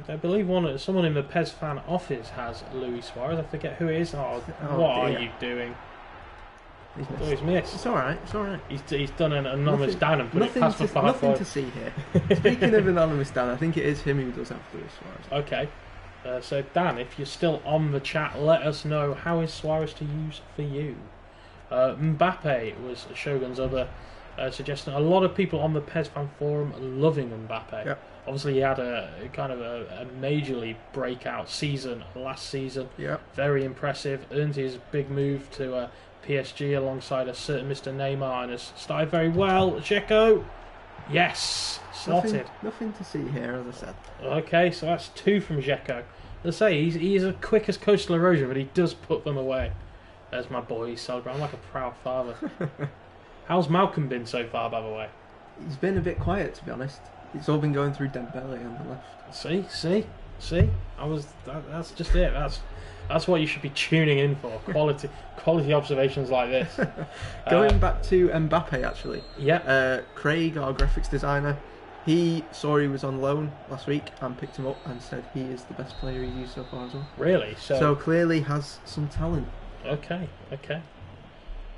A: I believe someone in the PES fan office has Luis Suarez. I forget who it is. What are you doing? He's missed.
B: It's alright, it's alright.
A: He's done an anonymous down and put it past the 5-5.
B: Nothing to see here. Speaking of anonymous Dan, I think it is him who does have Luis Suarez.
A: Okay. So Dan, if you're still on the chat, let us know how is Suarez to use for you. Mbappe was Shogun's other suggestion. A lot of people on the PES fan forum loving Mbappe.
B: Yep.
A: Obviously, he had a kind of a majorly breakout season last season.
B: Yep.
A: Very impressive. Earned his big move to PSG alongside a certain Mr. Neymar and has started very well. Dzeko, yes, slotted.
B: Nothing to see here, as I said.
A: Okay, so that's 2 from Dzeko. Let's say he's as quick as coastal erosion, but he does put them away. There's my boy. He's celebrating. I'm like a proud father. How's Malcolm been so far, by the way?
B: He's been a bit quiet, to be honest. It's all been going through Dembele on the left.
A: See. That's just it. That's what you should be tuning in for. Quality observations like this.
B: Going back to Mbappe, actually.
A: Yeah.
B: Craig, our graphics designer, He saw he was on loan last week and picked him up and said he is the best player he's used so far as well.
A: Really?
B: So clearly has some talent.
A: Okay.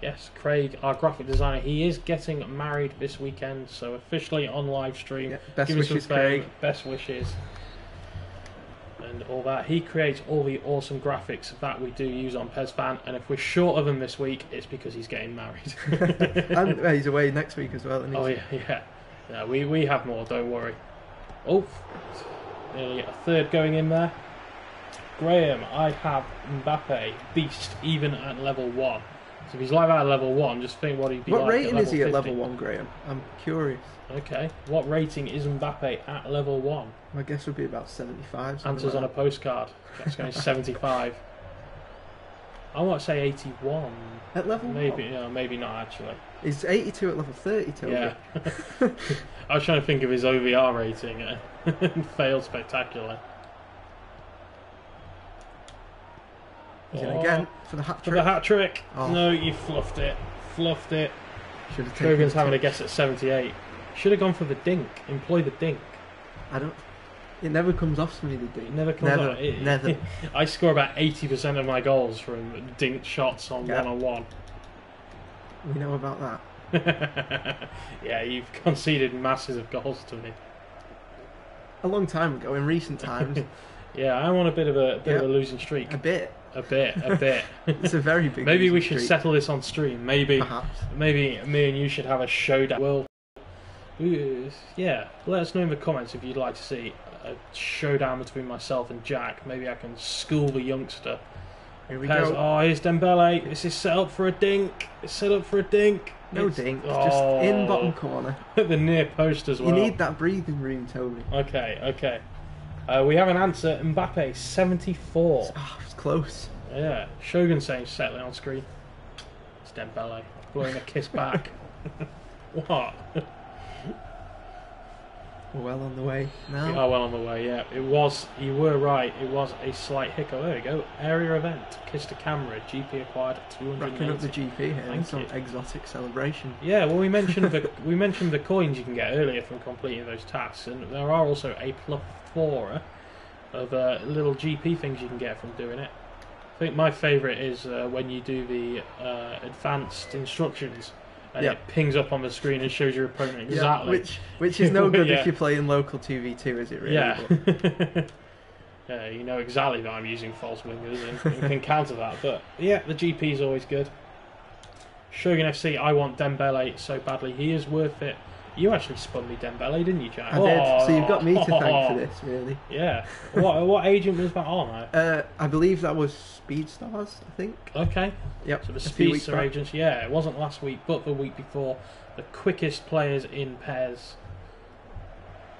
A: Yes, Craig, our graphic designer, he is getting married this weekend, so officially on live stream.
B: Yeah, best
A: Give
B: wishes,
A: some fame,
B: Craig.
A: Best wishes. And all that. He creates all the awesome graphics that we do use on PES Fan, and if we're short of him this week, it's because he's getting married.
B: And he's away next week as well. Isn't he?
A: Oh, yeah. Yeah, we have more, don't worry. Oh, nearly a third going in there. Graham, I have Mbappe, beast, even at level 1. So if he's like that at level 1, just think what he'd be like at level 50.
B: What rating is he at level 1, Graham? I'm curious.
A: Okay, what rating is Mbappe at level 1?
B: My guess would be about 75.
A: Answers
B: like
A: on a postcard. That's going 75. I want to say 81.
B: At level
A: 1? Maybe not actually.
B: Is 82 at level 30, Toby?
A: Yeah. I was trying to think of his OVR rating and failed spectacularly.
B: He's in again for the hat trick.
A: For the hat trick.
B: Oh.
A: No, you fluffed it.
B: Should have taken
A: Shogun's having a guess at 78. Should have gone for the dink. Employ the dink.
B: It never comes off to me, the dink.
A: It never comes off.
B: Never.
A: I score about 80% of my goals from dink shots on one-on-one.
B: We know about that.
A: Yeah, you've conceded masses of goals to me.
B: A long time ago, in recent times.
A: Yeah, I'm on a bit of a losing streak.
B: A bit. It's a very big.
A: Maybe we should settle this on stream.
B: Perhaps.
A: Maybe me and you should have a showdown. Well, yeah. Let us know in the comments if you'd like to see a showdown between myself and Jack. Maybe I can school the youngster.
B: Here we go.
A: Oh, here's Dembele. This is set up for a dink. It's set up for a dink.
B: No dink. Just in bottom corner.
A: The near post as well.
B: You need that breathing room, Toby.
A: Okay. We have an answer. Mbappe, 74.
B: It's close.
A: Yeah. Shogun saying settling on screen. It's Dembele. Blowing a kiss back. What?
B: We're well on the way now.
A: We are well on the way, yeah. You were right, it was a slight hiccup. There we go. Area event. Kiss to camera. GP acquired at 280.
B: Racking up the GP here. Some exotic celebration.
A: Yeah, well, we mentioned the coins you can get earlier from completing those tasks, and there are also a plethora of little GP things you can get from doing it. I think my favourite is when you do the advanced instructions. And it pings up on the screen and shows your opponent exactly.
B: Which is no good if you're playing local 2v2, is it really?
A: Yeah. Yeah, you know exactly that I'm using false wingers and can counter that. But yeah, the GP is always good. Shogun FC, I want Dembele so badly. He is worth it. You actually spun me Dembele, didn't you, Jack?
B: I did. So you've got me to thank for this, really.
A: Yeah. What agent was that on?
B: I believe that was Speedstars, I think.
A: Okay.
B: Yep.
A: So the Speedster agents, it wasn't last week, but the week before. The quickest players in PES.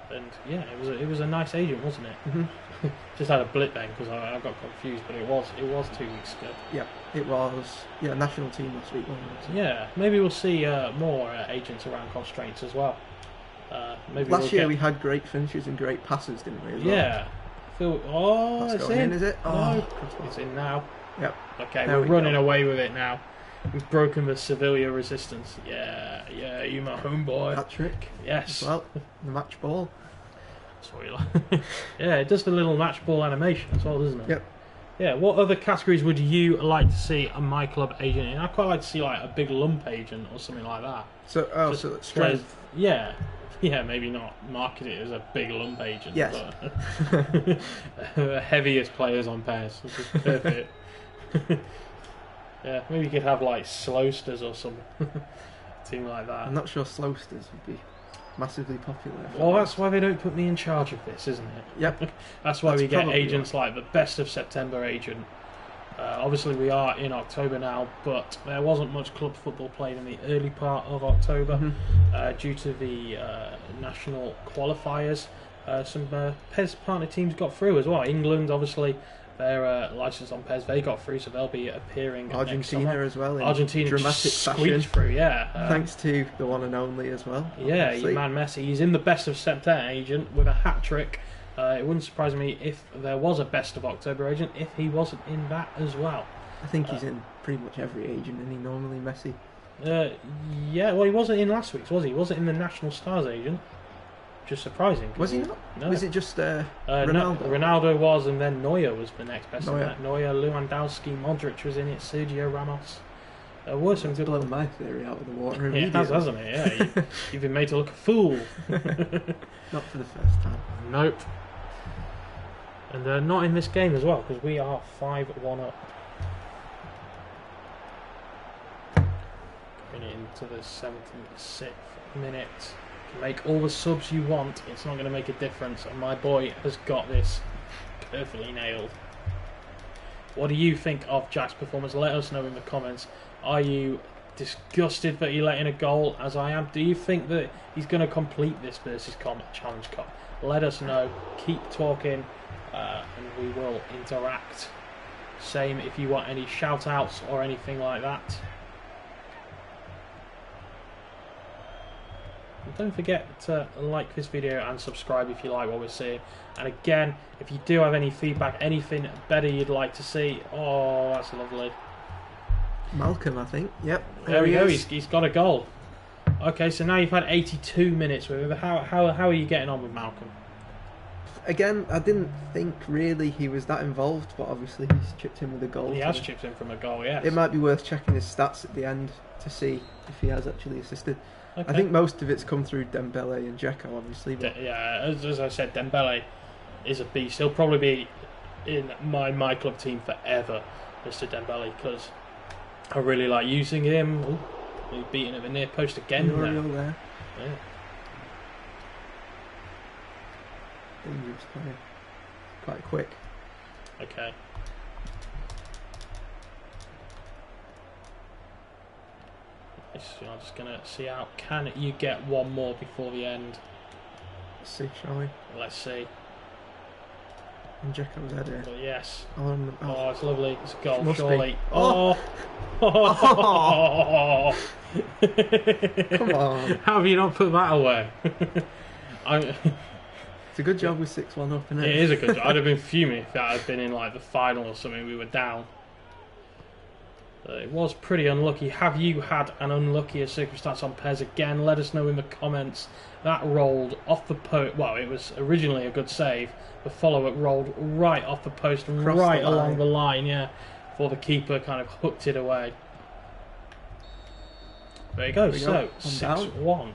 A: And yeah, it was a nice agent, wasn't it?
B: Mm-hmm.
A: Just had a blip then because I got confused, but it was 2 weeks ago.
B: Yep, it was. Yeah, national team last week, wasn't it?
A: Yeah, maybe we'll see more agents around constraints as well. Maybe
B: last year we had great finishes and great passes, didn't we? As well?
A: Yeah. It's in.
B: Is it?
A: No, it's in now.
B: Yep.
A: Okay, we're running away with it now. We've broken the Sevilla resistance. Yeah, you my homeboy.
B: Hat trick.
A: Yes.
B: Well, the match ball.
A: That's what you like. Yeah, it does the little match ball animation as well, doesn't it?
B: Yep.
A: Yeah, what other categories would you like to see a myClub agent in? I'd quite like to see like a big lump agent or something like that.
B: So strength.
A: Yeah, maybe not market it as a big lump agent.
B: Yes.
A: But the heaviest players on PES, which is perfect. Yeah, maybe you could have like Slowsters or some team like that.
B: I'm not sure Slowsters would be massively popular.
A: Well, that's why they don't put me in charge of this, isn't it?
B: Yep.
A: That's why we get agents like the best of September agent. Obviously, we are in October now, but there wasn't much club football played in the early part of October due to the national qualifiers. Some PES partner teams got through as well. England, obviously, they're licensed on PES. They got through, so they'll be appearing.
B: Argentina as well.
A: Argentina
B: dramatic
A: fashion. Through, yeah.
B: Thanks to the one and only as well.
A: Yeah, your man Messi. He's in the best of September agent with a hat trick. It wouldn't surprise me if there was a best of October agent if he wasn't in that as well.
B: I think he's in pretty much every agent, isn't he? Normally Messi.
A: Yeah, well, he wasn't in last week's, was he? He wasn't in the National Stars agent. Just surprising.
B: Was he not?
A: No.
B: Was it just
A: No,
B: Ronaldo?
A: Ronaldo was, and then Neuer was the next best.
B: Neuer,
A: Lewandowski, Modric was in it, Sergio Ramos. There were some good
B: blown my theory out of the water.
A: It has, hasn't it? Yeah, you've been made to look a fool.
B: Not for the first time.
A: Nope. And not in this game as well, because we are 5-1 up. Going into the 76th minute. You can make all the subs you want, it's not going to make a difference, and my boy has got this perfectly nailed. What do you think of Jack's performance? Let us know in the comments. Are you disgusted that he let in a goal, as I am? Do you think that he's going to complete this versus Challenge Cup? Let us know. Keep talking, and we will interact. Same if you want any shout outs or anything like that. And don't forget to like this video and subscribe if you like what we're seeing. And again, if you do have any feedback, anything better you'd like to see, oh, that's lovely.
B: Malcolm, I think. Yep.
A: There we go. He's got a goal. Okay, so now you've had 82 minutes with him. How are you getting on with Malcolm?
B: Again, I didn't think really he was that involved, but obviously he's chipped in with a goal.
A: He has chipped in from a goal, yes.
B: It might be worth checking his stats at the end to see if he has actually assisted.
A: Okay.
B: I think most of it's come through Dembele and Dzeko, obviously. But
A: yeah, as I said, Dembele is a beast. He'll probably be in my club team forever, Mr. Dembele, because I really like using him. Ooh, he's beating at the near post again.
B: there.
A: Yeah.
B: Dangerous player. Quite quick.
A: Okay. I'm just going to see out. Can you get one more before the end?
B: Let's see, shall we?
A: Let's see.
B: And Dzeko's header.
A: Well, yes.
B: Oh,
A: it's lovely. It's a goal, surely.
B: Be.
A: Oh!
B: Come on.
A: How have you not put that away?
B: It's a good job with 6-1 up, isn't it?
A: It is a good job. I'd have been fuming if that had been in like the final or something. We were down. It was pretty unlucky. Have you had an unluckier circumstance on PES again? Let us know in the comments. That rolled off the post. Well, it was originally a good save. The follow-up rolled right off the post and right along the line, yeah, before the keeper kind of hooked it away. There you go. So 6-1.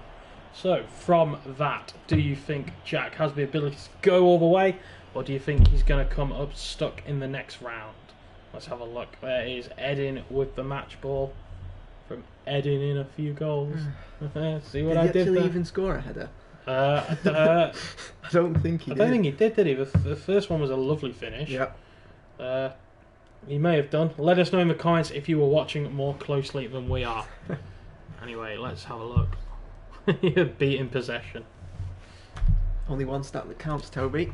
A: So from that, do you think Jack has the ability to go all the way, or do you think he's going to come up stuck in the next round? Let's have a look. There is Edin with the match ball. From Edin in a few goals. See what I did there? Did he
B: actually even score a header?
A: I
B: don't think he did.
A: I don't think he did he? The first one was a lovely finish. Yeah. He may have done. Let us know in the comments if you were watching more closely than we are. Anyway, let's have a look. You're beating possession.
B: Only one stat that counts, Toby.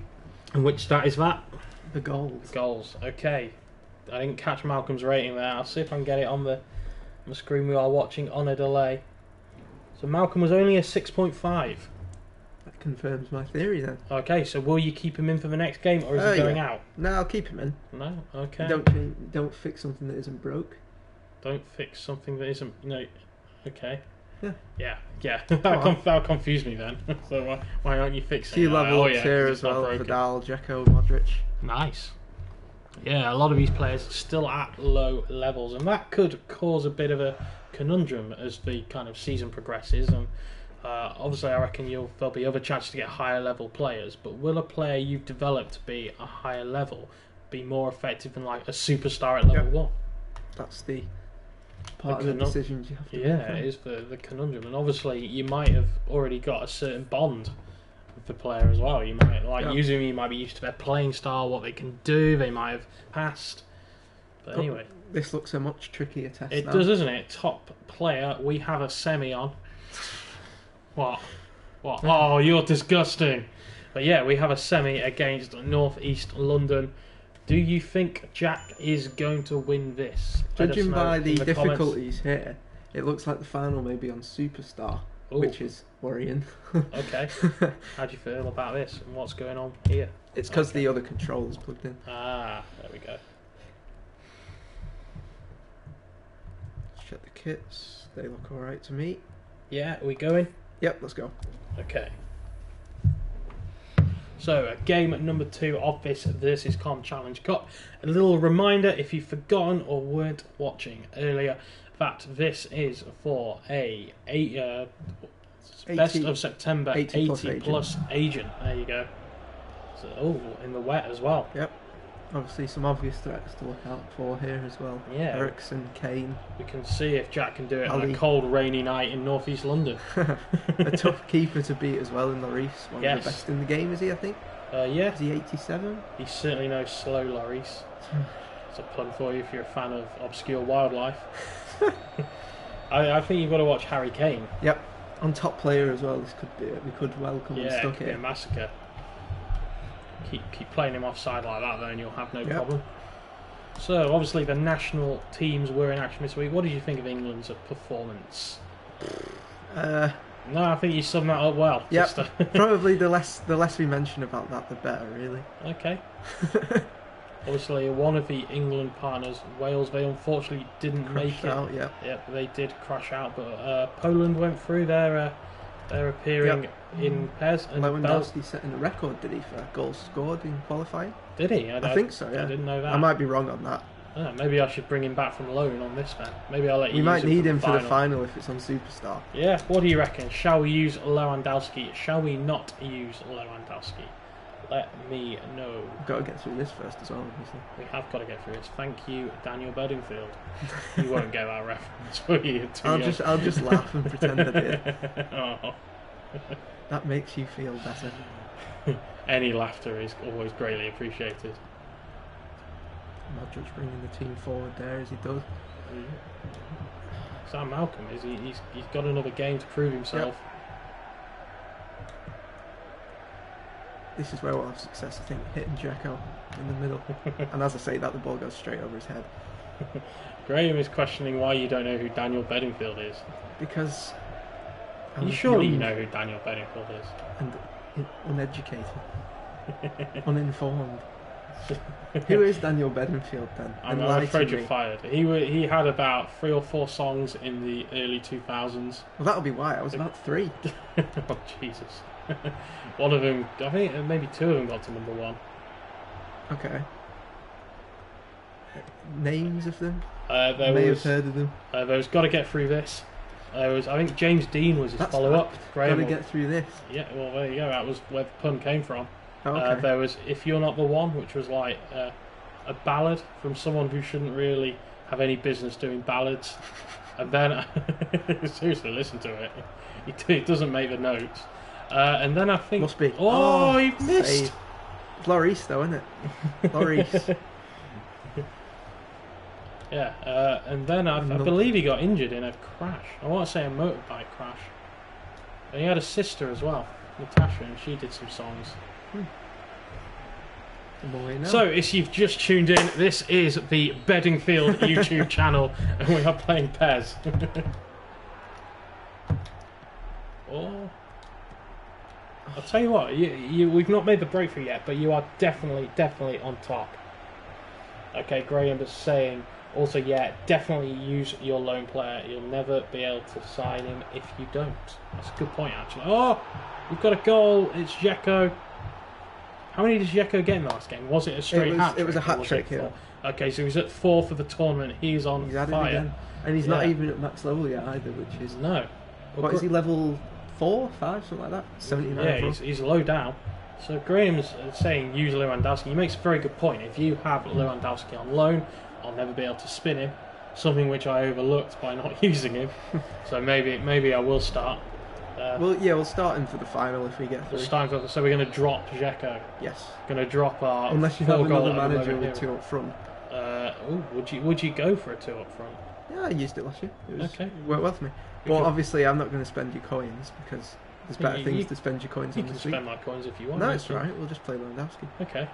A: And which stat is that?
B: The goals.
A: The goals. Okay. I didn't catch Malcolm's rating there. I'll see if I can get it on the screen we are watching on a delay. So Malcolm was only a 6.5.
B: That confirms my theory then.
A: Okay, so will you keep him in for the next game, or is he going out?
B: No, I'll keep him in.
A: No? Okay.
B: Don't fix something that isn't broke.
A: Don't fix something that isn't... No. Okay.
B: Yeah.
A: That confused me then. So why aren't you fixing it?
B: A few levels here as well. Vidal, Dzeko, Modric.
A: Nice. Yeah, a lot of these players are still at low levels, and that could cause a bit of a conundrum as the kind of season progresses. And obviously, I reckon there'll be other chances to get higher level players. But will a player you've developed to be a higher level be more effective than like a superstar at level 1?
B: That's the part of the decisions you have to make.
A: Yeah, it is the conundrum, and obviously you might have already got a certain bond with the player as well. You might using them, you might be used to their playing style, what they can do. They might have passed. But anyway,
B: this looks a much trickier test.
A: It does, doesn't it? Top player. We have a semi on. What? Oh, you're disgusting. But yeah, we have a semi against North East London. Do you think Jack is going to win this?
B: Judging by the difficulties here, it looks like the final may be on Superstar, which is worrying.
A: Okay. How do you feel about this and what's going on here?
B: It's because the other controller's plugged in.
A: Ah, there we go.
B: Let's check the kits. They look alright to me.
A: Yeah, are we going?
B: Yep, let's go.
A: Okay. So, game number 2 of this Versus.com Challenge Cup. A little reminder, if you've forgotten or weren't watching earlier, that this is for a best of September 80 plus agent. There you go. So, in the wet as well.
B: Yep. Obviously some obvious threats to look out for here as well.
A: Yeah.
B: Ericsson, Kane.
A: We can see if Jack can do it on a cold, rainy night in northeast London.
B: A tough keeper to beat as well in Lloris. One of the best in the game, is he, I think?
A: Yeah.
B: Is he 87?
A: He's certainly no slow Lloris. It's a pun for you if you're a fan of obscure wildlife. I think you've got to watch Harry Kane.
B: Yep. On top player as well, this could be it. We could welcome him stuck
A: here. Yeah, a massacre. Keep playing him offside like that, though, and you'll have no problem. So, obviously, the national teams were in action this week. What did you think of England's performance? No, I think you summed that up well.
B: Yeah, probably the less we mention about that, the better, really.
A: Okay. Obviously, one of the England partners, Wales, they unfortunately didn't make it. Yep, they did crash out, but Poland went through. They're appearing in PES. And
B: Lewandowski setting a record, did he, for goals scored in qualifying?
A: Did he?
B: I think so, yeah.
A: I didn't know that.
B: I might be wrong on that.
A: Maybe I should bring him back from loan on this then. Maybe I'll let you
B: We might need him for the
A: final
B: final if it's on Superstar.
A: Yeah, what do you reckon? Shall we use Lewandowski? Shall we not use Lewandowski? Let me know.
B: We've got to get through this first as well, obviously.
A: We have got to get through this. Thank you, Daniel Bedingfield. You won't get that reference, will you?
B: I'll just laugh and pretend I did.
A: Oh.
B: That makes you feel better.
A: Any laughter is always greatly appreciated.
B: Modric bringing the team forward there as he does.
A: Sam Malcolm, he's got another game to prove himself.
B: Yep. This is where we'll have success, I think, hitting Jacko in the middle. And as I say that, the ball goes straight over his head.
A: Graham is questioning why you don't know who Daniel Bedingfield is.
B: Because...
A: You surely you know who Daniel Bedingfield is.
B: And uneducated. Uninformed. Who is Daniel Bedingfield then?
A: I'm afraid you're fired. He had about 3 or 4 songs in the early 2000s.
B: Well, that'll be why. I was about 3.
A: Oh, Jesus. One of them, I think maybe 2 of them got to number 1.
B: Okay. Names of them?
A: May
B: have heard of them.
A: There's Got to Get Through This. I think James Dean was his follow-up.
B: Got to Get Through This.
A: Yeah, well, there you go. That was where the pun came from.
B: Oh, okay.
A: There was If You're Not the One, which was like a ballad from someone who shouldn't really have any business doing ballads. And then, seriously, listen to it. It doesn't make the notes. And then I think...
B: Must be.
A: Oh, you've missed!
B: Save. It's Lloris, though, isn't it? Lloris.
A: Yeah, and then I believe he got injured in a crash. I want to say a motorbike crash. And he had a sister as well, Natasha, and she did some songs. So, if you've just tuned in, this is the Bedingfield YouTube channel, and we are playing PES. Oh. I'll tell you what, we've not made the breakthrough yet, but you are definitely on top. Okay, Graham is saying... Also, yeah, definitely use your loan player. You'll never be able to sign him if you don't. That's a good point, actually. Oh, we've got a goal. It's Dzeko. How many did Dzeko get in the last game? Was it a straight hat-trick?
B: It was a hat-trick, yeah.
A: Okay, so he's at 4 for the tournament. He's on fire.
B: Again. And he's not even at max level yet either, which is...
A: No.
B: What is he, level 4, 5, something like that? 79.
A: Yeah, he's low down. So Graham's saying use Lewandowski. He makes a very good point. If you have Lewandowski on loan... I'll never be able to spin him, something which I overlooked by not using him. So maybe I will start.
B: We'll start him for the final if we get through.
A: So we're going to drop Dzeko.
B: Yes.
A: Going to drop our.
B: Unless you have another manager with 2 up front.
A: Would you go for a 2 up front?
B: Yeah, I used it last year. It worked well for me.
A: Well,
B: obviously I'm not going to spend your coins because there's better things to spend your coins on this week.
A: You can spend my coins if you want.
B: No, it's right. We'll just play Lewandowski.
A: Okay.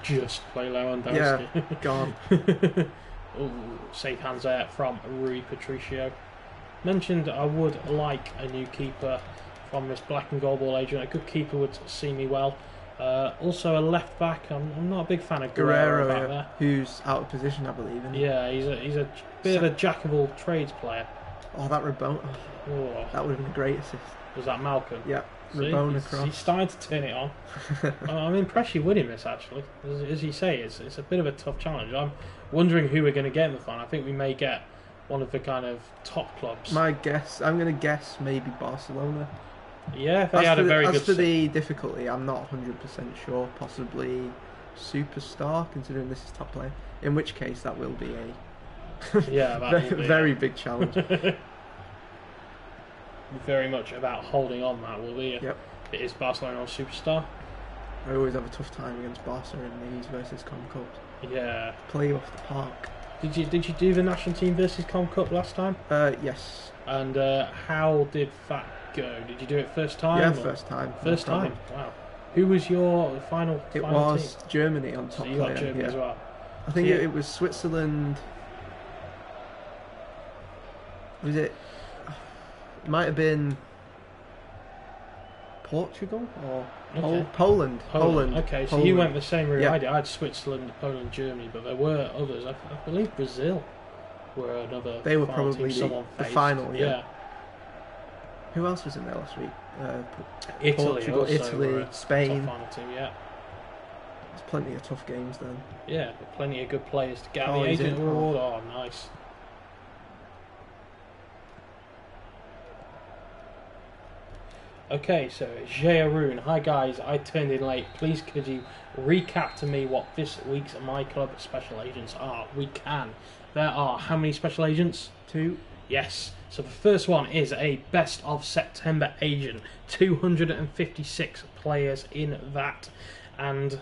A: Just play Lewandowski.
B: Yeah, gone.
A: Safe hands there from Rui Patricio. Mentioned I would like a new keeper from this black and gold ball agent. A good keeper would see me well. Also a left back. I'm not a big fan of Guerrero back there.
B: Who's out of position, I believe. Isn't he?
A: Yeah, he's a bit of a jack of all trades player.
B: Oh, that Rabona.
A: Oh.
B: That would have been a great assist.
A: Was that Malcolm?
B: Yeah.
A: He's starting to turn it on. I'm impressed you're winning this, actually. As you say, it's a bit of a tough challenge. I'm wondering who we're going to get in the final. I think we may get one of the kind of top clubs.
B: I'm going to guess maybe Barcelona.
A: Yeah, they had a very good...
B: As for the difficulty, I'm not 100% sure. Possibly Superstar, considering this is top player. In which case, that will be a very big challenge.
A: Very much about holding on, that will be.
B: Yep.
A: It is Barcelona or Superstar.
B: I always have a tough time against Barca in these versus Com Cups.
A: Yeah.
B: Play off the park.
A: Did you do the national team versus Com Cup last time?
B: Yes.
A: And how did that go? Did you do it first time?
B: Yeah, first time.
A: First time. Wow. Who was your final?
B: It was team? Germany on top.
A: So you got Germany as well.
B: I think it was Switzerland. Was it? It might have been Portugal or Poland.
A: Okay, so you went the same route I did. I had Switzerland, Poland, Germany, but there were others. I believe Brazil were another.
B: They were probably the final. Yeah. Who else was in there last week?
A: Italy,
B: Portugal, Italy, Spain.
A: Top final team, yeah.
B: There's plenty of tough games then.
A: Yeah, plenty of good players to get the agent reward. Oh, nice. Okay, so Jeroen, hi guys, I turned in late. Please could you recap to me what this week's myClub special agents are? We can. There are how many special agents?
B: 2.
A: Yes. So the first one is a best of September agent. 256 players in that, and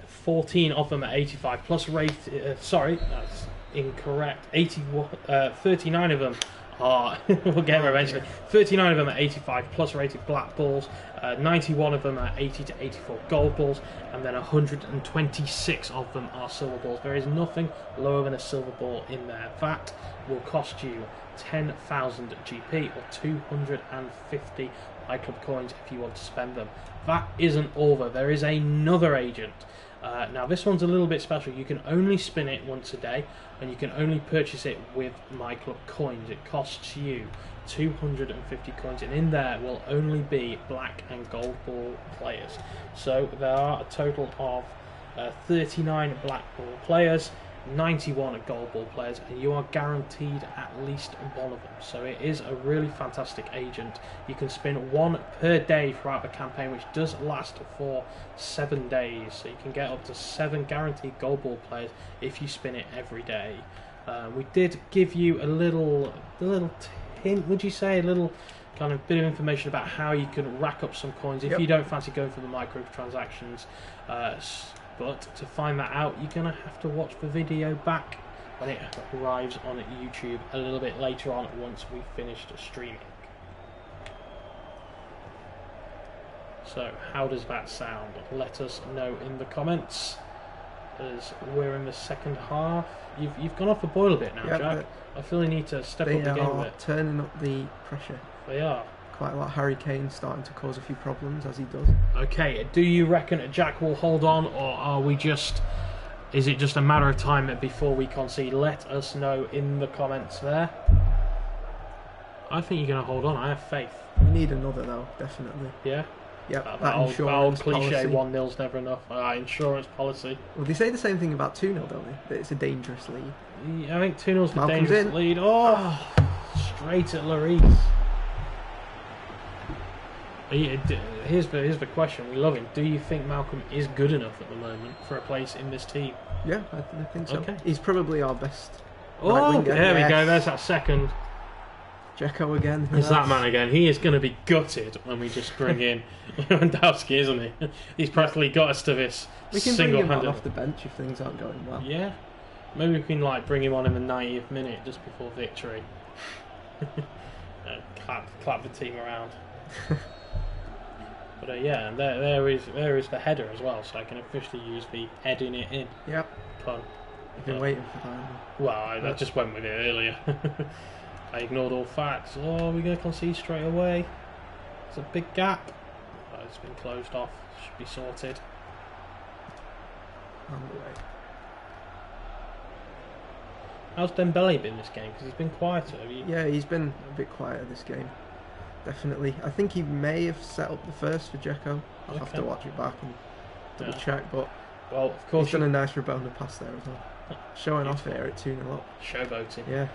A: 14 of them at 85 plus rate. Sorry, that's incorrect. 39 of them. We'll get them eventually. 39 of them are 85 plus rated black balls, 91 of them are 80 to 84 gold balls, and then 126 of them are silver balls. There is nothing lower than a silver ball in there. That will cost you 10,000 GP or 250 myClub coins if you want to spend them. That isn't all though. There is another agent. Now this one's a little bit special. You can only spin it once a day, and you can only purchase it with myClub coins. It costs you 250 coins, and in there will only be black and gold ball players. So there are a total of 39 black ball players, 91 gold ball players, and you are guaranteed at least one of them. So it is a really fantastic agent. You can spin one per day throughout the campaign, which does last for 7 days. So you can get up to 7 guaranteed gold ball players if you spin it every day. We did give you a little hint, would you say, a little kind of bit of information about how you can rack up some coins if you don't fancy going for the microtransactions. But to find that out, you're going to have to watch the video back when it arrives on YouTube a little bit later on once we've finished streaming. So how does that sound? Let us know in the comments, as we're in the second half. You've gone off the boil a bit now, Jack. I feel you need to step up the game a bit.
B: They are turning up the pressure.
A: They are.
B: Quite a lot. Harry Kane's starting to cause a few problems, as he does.
A: Okay, do you reckon Jack will hold on, or are we is it just a matter of time before we concede? Let us know in the comments there. I think you're going to hold on. I have faith.
B: We need another, though, definitely.
A: Yeah?
B: Yep,
A: that old cliche, 1-0's never enough. Insurance policy.
B: Well, they say the same thing about 2-0, don't they? That it's a dangerous lead.
A: I think 2-0's the dangerous lead. Oh, straight at Lloris. Here's the question. We love him. Do you think Malcolm is good enough at the moment for a place in this team?
B: Yeah, I think so.
A: Okay.
B: He's probably our best.
A: Oh, there we go. There's that second.
B: Dzeko again.
A: It's that man again. He is going to be gutted when we just bring in Lewandowski, isn't he? He's practically got us to this single-handed.
B: We can bring him off the bench if things aren't going well.
A: Yeah. Maybe we can bring him on in the 90th minute just before victory. Clap the team around. But yeah, and there is the header as well, so I can officially use the heading it in.
B: Yep.
A: Pun.
B: I've been waiting for that.
A: Well, I just went with it earlier. I ignored all facts. Oh, we're going to concede straight away. It's a big gap. Oh, it's been closed off. Should be sorted.
B: On the way.
A: How's Dembele been this game? Because he's been quieter.
B: Yeah, he's been a bit quieter this game. definitely. I think he may have set up the first for Dzeko. I'll have to watch it back and double check, but
A: well, of course
B: he's done a nice Rabona pass there as well. Showing off here at 2-0 up.
A: Showboating.
B: Yeah.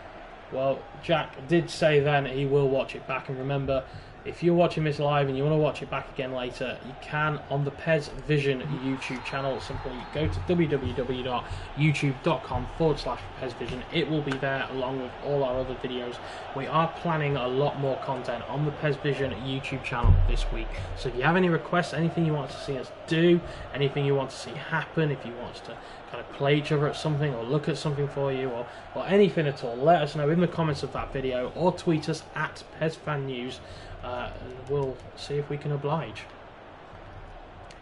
A: Well, Jack did say then he will watch it back, and remember, if you're watching this live and you want to watch it back again later, you can on the PES Vision YouTube channel. Simply go to www.youtube.com/PES Vision. It will be there along with all our other videos. We are planning a lot more content on the PES Vision YouTube channel this week. So if you have any requests, anything you want to see us do, anything you want to see happen, if you want us to kind of play each other at something or look at something for you or anything at all, let us know in the comments of that video or tweet us at PESFanNews. And we'll see if we can oblige.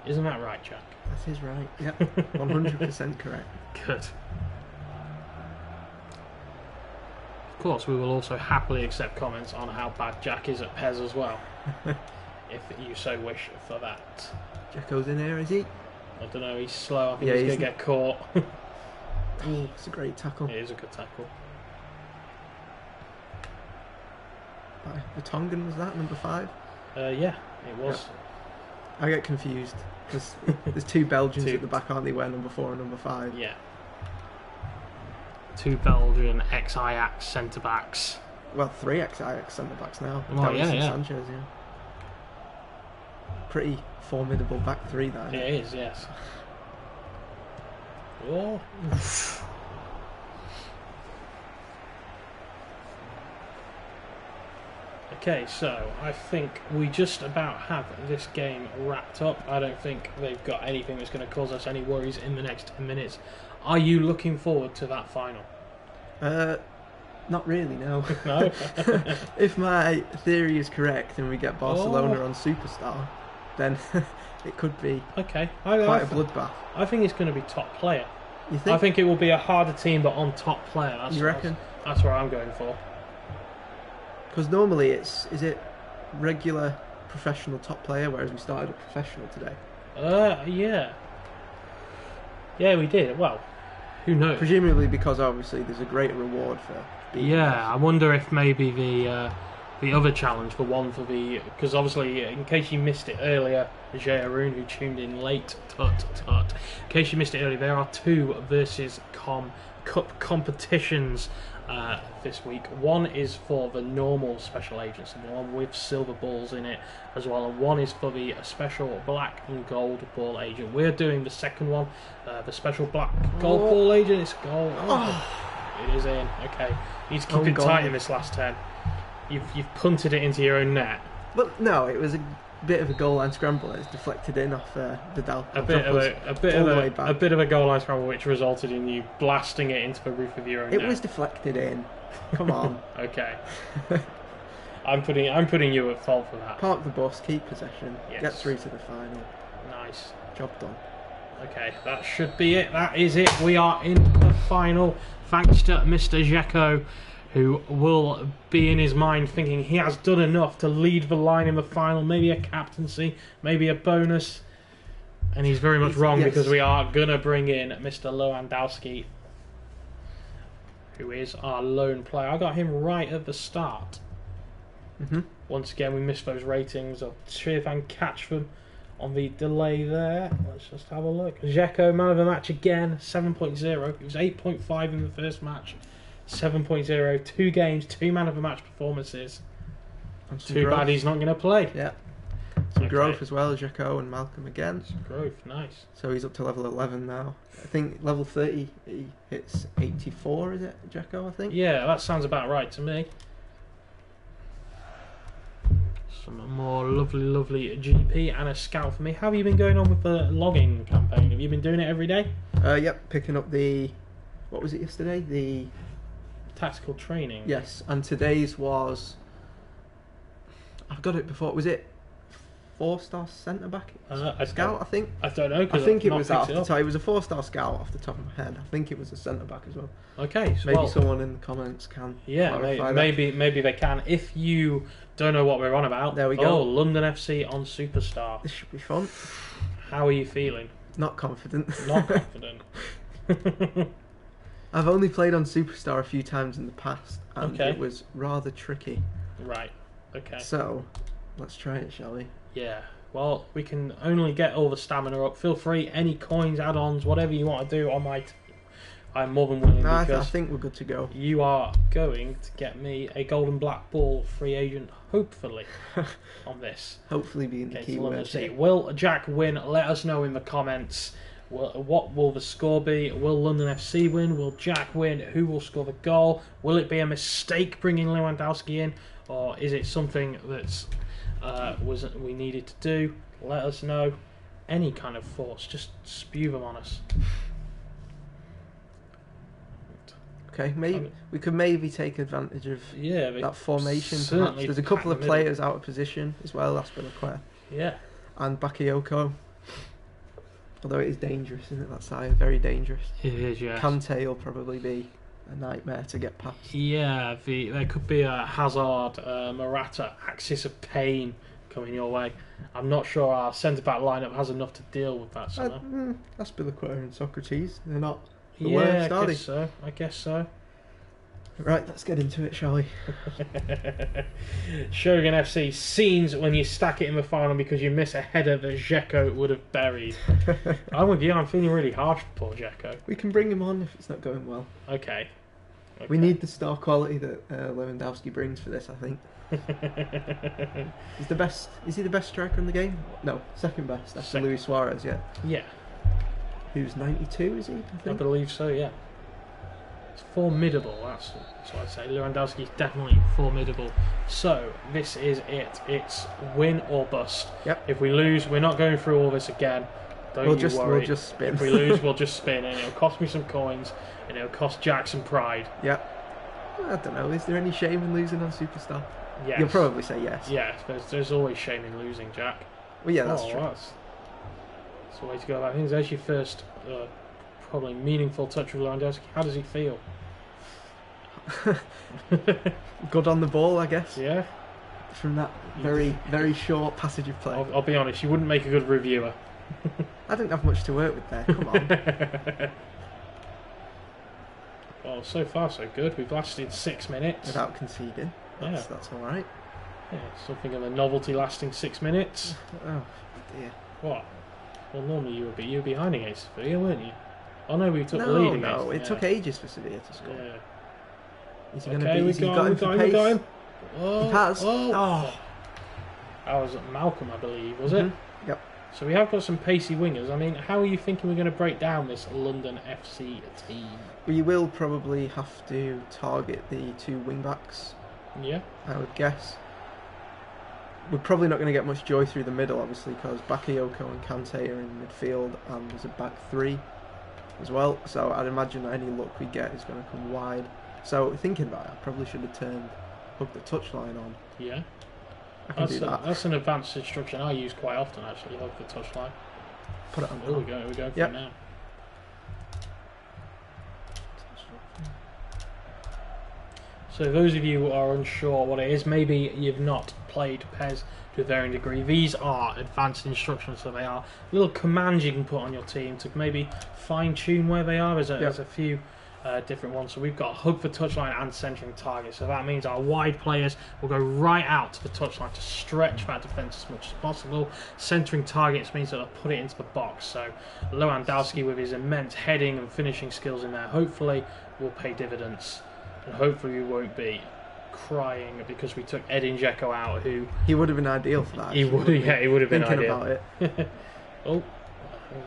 A: Isn't that right, Jack?
B: That is right. Yep, 100% correct.
A: Good. Of course, we will also happily accept comments on how bad Jack is at PES as well, if you so wish for that.
B: Dzeko's in here, is he?
A: I don't know, he's slow. I think he's going to get caught.
B: Oh, it's a great tackle.
A: It is a good tackle.
B: The Tongan, was that number 5?
A: Yeah, it was.
B: Yep. I get confused because there's 2 Belgians at the back, aren't they? Where number 4 and number 5.
A: Yeah. 2 Belgian ex-Ajax centre backs.
B: Well, 3 ex-Ajax centre backs now.
A: Oh, yeah.
B: Sanchez, yeah. Pretty formidable back 3 there.
A: It is, yes. Oh. Okay, so I think we just about have this game wrapped up. I don't think they've got anything that's going to cause us any worries in the next 10 minutes. Are you looking forward to that final?
B: Not really, no.
A: No?
B: If my theory is correct and we get Barcelona on Superstar, then it could be
A: quite
B: a bloodbath.
A: I think it's going to be top player.
B: You think?
A: I think it will be a harder team, but on top player.
B: You reckon?
A: That's what I'm going for.
B: Because normally is it regular professional top player, whereas we started a professional today?
A: Yeah. Yeah, we did. Well, who knows?
B: Presumably because obviously there's a great reward for being
A: I wonder if maybe the other challenge for because obviously in case you missed it earlier, Jay Arun who tuned in late, in case you missed it earlier, there are 2 versus Cup competitions this week. One is for the normal special agents, and the one with silver balls in it as well, and one is for the special black and gold ball agent. We're doing the second one, the special black gold ball agent. It's gold. It is in. Okay, you need to keep it tight in this last 10. You've punted it into your own net.
B: But no, it was a bit of a goal line scramble. It's deflected in off the Dal.
A: A bit of a goal line scramble, which resulted in you blasting it into the roof of your own net.
B: It was deflected in. Come on.
A: Okay. I'm putting you at fault for that.
B: Park the bus, keep possession,
A: yes.
B: Get through to the final.
A: Nice.
B: Job done.
A: Okay, that should be it. That is it. We are in the final. Thanks to Mr. Dzeko, who will be in his mind thinking he has done enough to lead the line in the final, maybe a captaincy, maybe a bonus. And he's very much wrong, because we are going to bring in Mr. Lewandowski, who is our lone player. I got him right at the start. Once again, we missed those ratings. I'll see if I can catch them on the delay there. Let's just have a look. Dzeko, man of the match again, 7.0. He was 8.5 in the first match. 7.0, 2 games, 2 man of the match performances. Too bad he's not going to play.
B: Yeah. Some growth as well, Dzeko and Malcolm again.
A: Some growth, nice.
B: So he's up to level 11 now. I think level 30 he hits 84, is it, Dzeko, I think?
A: Yeah, that sounds about right to me. Some more lovely GP and a scout for me. How have you been going on with the logging campaign? Have you been doing it every day?
B: Yep, picking up the... What was it yesterday? The...
A: Tactical training.
B: Yes, and today's was... I've got it before. Was it 4-star centre back? Scout, I think.
A: I don't know.
B: I think it was off the top. It was a 4-star scout off the top of my head. I think it was a centre back as well.
A: Okay, so
B: maybe someone in the comments can.
A: Yeah, maybe they can. If you don't know what we're on about,
B: there we go.
A: Oh, London FC on Superstar.
B: This should be fun.
A: How are you feeling?
B: Not confident.
A: Not confident.
B: I've only played on Superstar a few times in the past, and it was rather tricky.
A: Right. Okay.
B: So, let's try it, shall we?
A: Yeah. Well, we can only get all the stamina up. Feel free, any coins, add-ons, whatever you want to do on my team. I'm more than willing,
B: No,
A: because
B: I think we're good to go.
A: You are going to get me a golden black ball free agent, hopefully, on this.
B: Hopefully being the key word.
A: Will Jack win? Let us know in the comments. What will the score be? Will London FC win? Will Jack win? Who will score the goal? Will it be a mistake bringing Lewandowski in? Or is it something that's we needed to do? Let us know. Any kind of thoughts, just spew them on us.
B: Okay, maybe we could maybe take advantage of that formation. Perhaps. There's a couple of players out of position as well. Aspilicueta.
A: Yeah.
B: And Bakayoko. Although it is dangerous, isn't it? That side, very dangerous.
A: It is, yeah.
B: Kante will probably be a nightmare to get past.
A: Yeah, there could be a Hazard, Morata axis of pain coming your way. I'm not sure our centre back lineup has enough to deal with that.
B: Aspilicueta and Socrates, they're not. I guess so. Right, let's get into it, shall we?
A: Shogun FC scenes when you stack it in the final because you miss a header that Dzeko would have buried. I'm with you, I'm feeling really harsh for poor Dzeko.
B: We can bring him on if it's not going well.
A: Okay.
B: We need the star quality that Lewandowski brings for this, I think. Is he the best striker in the game? No, second best after Luis Suarez, yeah.
A: Yeah.
B: Who's 92, is he?
A: I believe so, yeah. It's formidable, that's what I'd say. Lewandowski is definitely formidable. So, this is it. It's win or bust.
B: Yep.
A: If we lose, we're not going through all this again. Don't you worry.
B: We'll just spin.
A: If we lose, we'll just spin, and it'll cost me some coins, and it'll cost Jack some pride.
B: Yep. I don't know, is there any shame in losing on Superstar?
A: Yes.
B: You'll probably say yes.
A: Yeah, there's always shame in losing, Jack.
B: Well, yeah, that's true.
A: That's the way to go about things. There's your first probably meaningful touch with Lewandowski. How does he feel?
B: Good on the ball, I guess.
A: Yeah.
B: From that very, very short passage of play.
A: I'll be honest, you wouldn't make a good reviewer.
B: I didn't have much to work with there. Come on.
A: Well, so far so good. We've lasted 6 minutes
B: without conceding. That's all right.
A: Yeah, something of a novelty lasting 6 minutes.
B: Oh dear.
A: What? Well, normally you would be behind against Sevilla, weren't you? Oh no, we took the lead against.
B: No, it took ages for Sevilla to score.
A: Yeah.
B: Is he going to be? We got him.
A: Oh,
B: he has.
A: Oh. That was Malcolm, I believe, was it?
B: Yep.
A: So we have got some pacey wingers. I mean, how are you thinking we're going to break down this London FC team?
B: We will probably have to target the two wing backs.
A: Yeah.
B: I would guess. We're probably not going to get much joy through the middle, obviously, because Bakayoko and Kante are in midfield, and there's a back three as well. So I'd imagine any luck we get is going to come wide. So thinking about it, I probably should have hooked the touchline on.
A: Yeah.
B: I can do that.
A: That's an advanced instruction I use quite often, actually, hook the touchline.
B: Put it on.
A: Here we go for it now. So those of you who are unsure what it is, maybe you've not played PES to a varying degree, these are advanced instructions, so they are little commands you can put on your team to maybe fine-tune where they are. There's a few different ones. So we've got hug for touchline and centering target, so that means our wide players will go right out to the touchline to stretch that defence as much as possible. Centering targets means that they'll put it into the box, so Lewandowski with his immense heading and finishing skills in there hopefully will pay dividends. And hopefully we won't be crying because we took Edin Dzeko out, who...
B: He would have been ideal for that.
A: He would have been ideal.
B: About it.
A: Oh,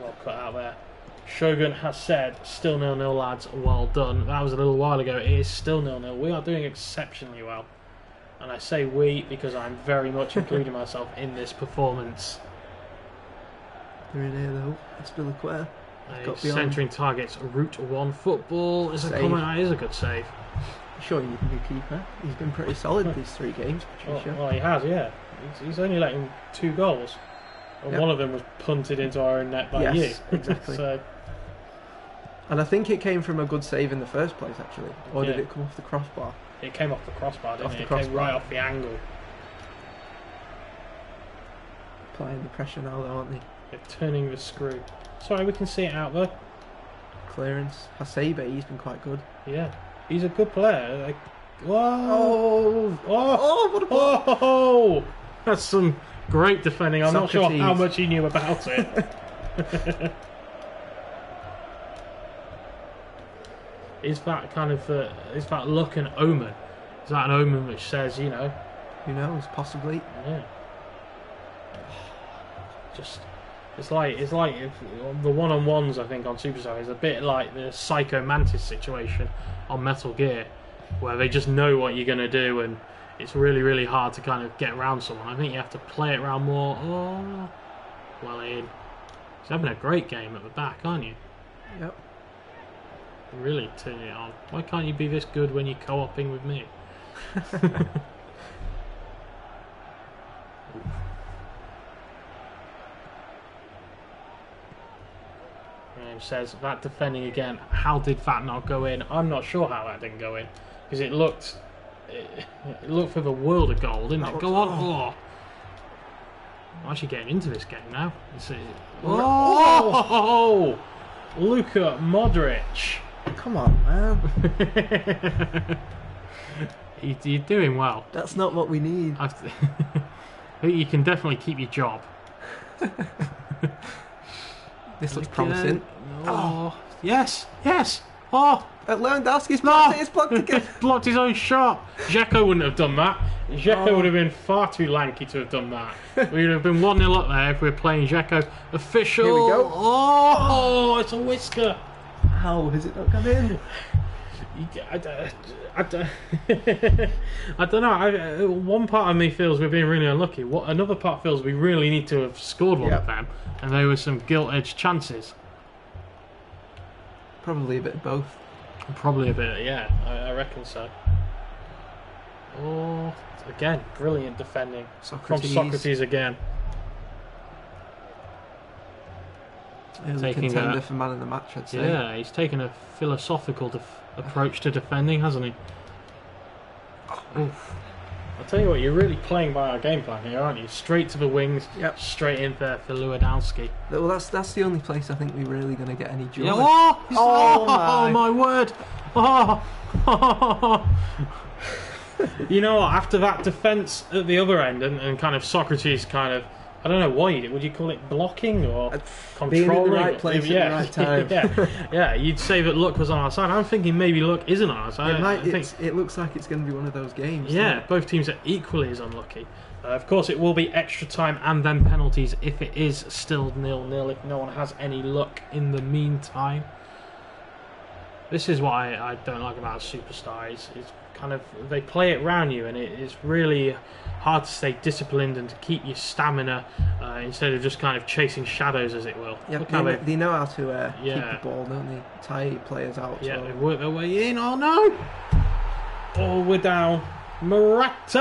A: well cut out there. Shogun has said, still 0-0 lads, well done. That was a little while ago, it is still 0-0. We are doing exceptionally well. And I say we because I'm very much including myself in this performance.
B: They're in here though, Aspilicueta.
A: Centering targets, Route 1 football is a comment, that is a good save.
B: Sure, you can be keeper. He's been pretty solid these 3 games.
A: Well, he has, yeah. He's only letting 2 goals. And one of them was punted into our own net by you.
B: Yes, exactly.
A: So,
B: and I think it came from a good save in the first place, actually. Or did it come off the crossbar?
A: It came off the crossbar, didn't it? It came right off the angle.
B: Applying the pressure now, though, aren't they?
A: They're turning the screw. Sorry, we can see it out there.
B: Clearance. Hasebe, he's been quite good.
A: Yeah. He's a good player. Whoa!
B: What a ball!
A: Oh! That's some great defending. I'm not sure how much he knew about it. Is that kind of is that luck an omen? Is that an omen which says, you know?
B: Who knows? Possibly.
A: Yeah. Just. It's like if the one-on-ones I think on Superstar is a bit like the Psycho Mantis situation on Metal Gear, where they just know what you're going to do and it's really, really hard to kind of get around someone. I think you have to play it around more. Oh, well in. He's having a great game at the back, aren't you?
B: Yep.
A: Really turn it on. Why can't you be this good when you're co-oping with me? Says that defending again. How did that not go in? I'm not sure how that didn't go in because it looked for the world of goal, didn't it? Go on! Oh. I'm actually getting into this game now. Oh, Luka Modric!
B: Come on, man.
A: You're doing well.
B: That's not what we need.
A: I think you can definitely keep your job.
B: This looks promising.
A: Oh, yes. Oh,
B: Lewandowski's blocked it. It's blocked again.
A: Blocked his own shot. Dzeko wouldn't have done that. Dzeko would have been far too lanky to have done that. We would have been 1-0 up there if we were playing Dzeko. Official.
B: Here we go.
A: Oh, it's a whisker.
B: How has it not come in?
A: I don't know. One part of me feels we're being really unlucky. Another part feels we really need to have scored one of them, and there were some gilt-edged chances.
B: Probably a bit of both.
A: Probably a bit, yeah. I reckon so. Oh, again, brilliant defending from Socrates again.
B: Early contender for man of the match, I'd say.
A: Yeah, he's taken a philosophical approach to defending, hasn't he? Oof. I'll tell you what, you're really playing by our game plan here, aren't you? Straight to the wings, straight in there for Lewandowski.
B: Well, that's the only place I think we're really going to get any joy.
A: Yeah, oh my word! Oh. You know what, after that defence at the other end and kind of Socrates kind of, I don't know what you did. Would you call it blocking or controlling?
B: Being in the right place at the right time.
A: Yeah, you'd say that luck was on our side. I'm thinking maybe luck isn't on our side.
B: It looks like it's going to be one of those games.
A: Yeah, both teams are equally as unlucky. Of course, it will be extra time and then penalties if it is still 0-0, if no one has any luck in the meantime. This is what I don't like about Superstar. It's kind of, they play it around you and it's really hard to stay disciplined and to keep your stamina instead of just kind of chasing shadows, as it will.
B: Yeah, they know how to keep the ball, don't they? Tie players out.
A: Yeah, they work their way in. Oh no! Oh, we're down. Morata!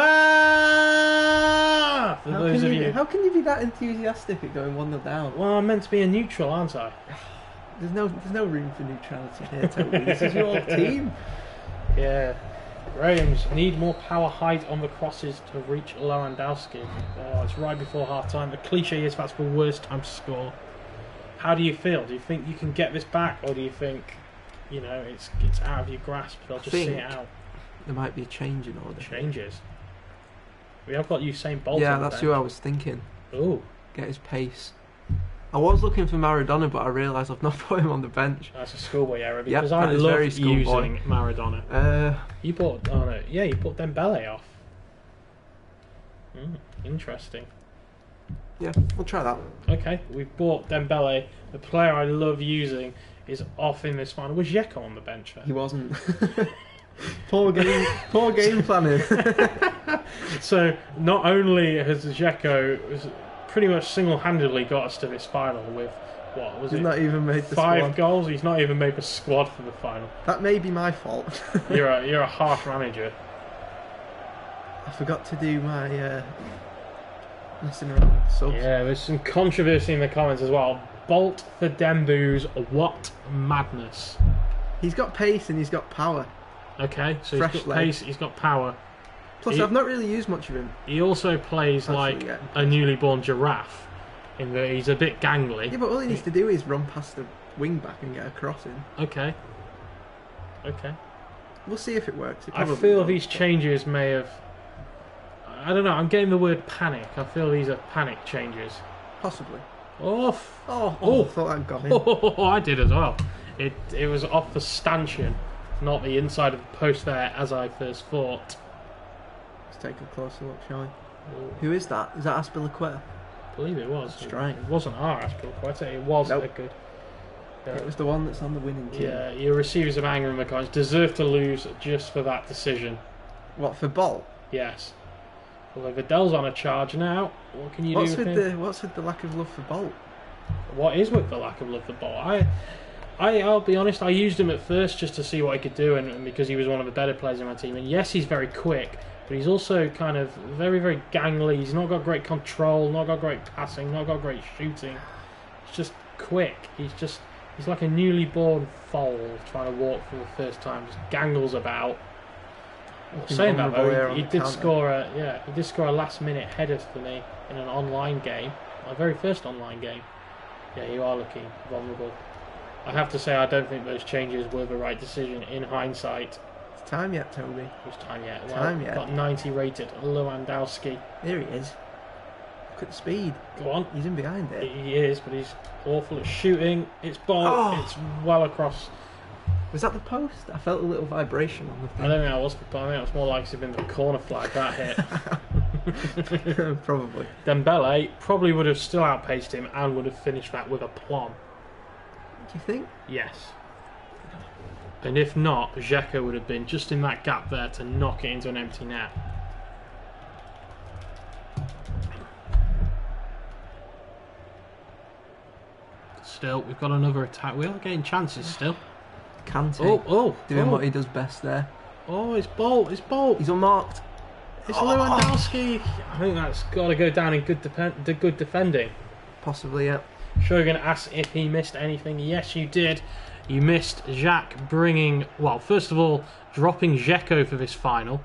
B: How can you be that enthusiastic at going 1-0 down?
A: Well, I'm meant to be a neutral, aren't I?
B: There's no room for neutrality here, Toby. This is your team.
A: Yeah. Grahams need more power height on the crosses to reach Lewandowski. Oh, it's right before half time. The cliche is that's the worst time to score. How do you feel? Do you think you can get this back, or do you think, you know, it's out of your grasp? They'll just see it out.
B: There might be a change in order.
A: Changes. We have got Usain Bolt.
B: Yeah, that's who I was thinking.
A: Oh,
B: get his pace. I was looking for Maradona, but I realised I've not put him on the bench.
A: That's a schoolboy error because I love using Maradona. You bought you bought Dembele off. Interesting.
B: Yeah, we'll try that.
A: Okay, we've bought Dembele. The player I love using is off in this final. Was Dzeko on the bench there?
B: He wasn't. Poor game planning.
A: So not only has Dzeko pretty much single-handedly got us to this final with
B: He's not even made the
A: 5
B: squad.
A: goals. He's not even made the squad for the final.
B: That may be my fault.
A: You're a half manager.
B: I forgot to do my messing around with subs.
A: Yeah, there's some controversy in the comments as well. Bolt for Demboos, what madness.
B: He's got pace and he's got power.
A: Okay, so he's got pace, he's got power.
B: Plus, I've not really used much of him.
A: He also plays like a newly born giraffe, in that he's a bit gangly.
B: Yeah, but all he needs to do is run past the wing back and get a cross in.
A: Okay. Okay.
B: We'll see if it works.
A: I feel these changes may have... I don't know, I'm getting the word panic. I feel these are panic changes.
B: Possibly.
A: Oh,
B: I thought I'd got in.
A: Oh, I did as well. It was off the stanchion, not the inside of the post there, as I first thought.
B: Let's take a closer look, shall we? Who is that? Is that Aspilicueta?
A: I believe it was.
B: Strike.
A: It wasn't our Aspilicueta. It was a good...
B: It was the one that's on the winning team.
A: Yeah, your receivers of anger in the comments deserve to lose just for that decision.
B: What, for Bolt?
A: Yes. Although Vidal's on a charge now, what can you do with him?
B: What's with the lack of love for Bolt?
A: What is with the lack of love for Bolt? I'll be honest, I used him at first just to see what he could do, and because he was one of the better players in my team. And yes, he's very quick, but he's also kind of very, very gangly. He's not got great control, not got great passing, not got great shooting. He's just quick. He's like a newly born foal trying to walk for the first time, just gangles about. Saying that though, he did score a last-minute header for me in an online game, my very first online game. Yeah, you are looking vulnerable. I have to say, I don't think those changes were the right decision in hindsight.
B: It's time yet, Toby.
A: It's time yet. Well,
B: time yet.
A: Got 90 rated Lewandowski.
B: Here he is. Look at the speed.
A: Go on.
B: He's in behind it.
A: He is, but he's awful at shooting. It's ball. Oh. It's well across.
B: Was that the post? I felt a little vibration on the thing.
A: I don't think that was the post. I think it was more like it's been the corner flag that hit.
B: Probably.
A: Dembele probably would have still outpaced him and would have finished that with aplomb.
B: Do you think?
A: Yes. And if not, Xhaka would have been just in that gap there to knock it into an empty net. Still, we've got another attack. We are getting chances still.
B: Kante. Doing what he does best there.
A: Oh, it's Bolt. It's Bolt.
B: He's unmarked.
A: It's Lewandowski. I think that's got to go down in good defending.
B: Possibly, yeah.
A: Shogun asked if he missed anything. Yes, you did. You missed Jacques bringing... Well, first of all, dropping Dzeko for this final.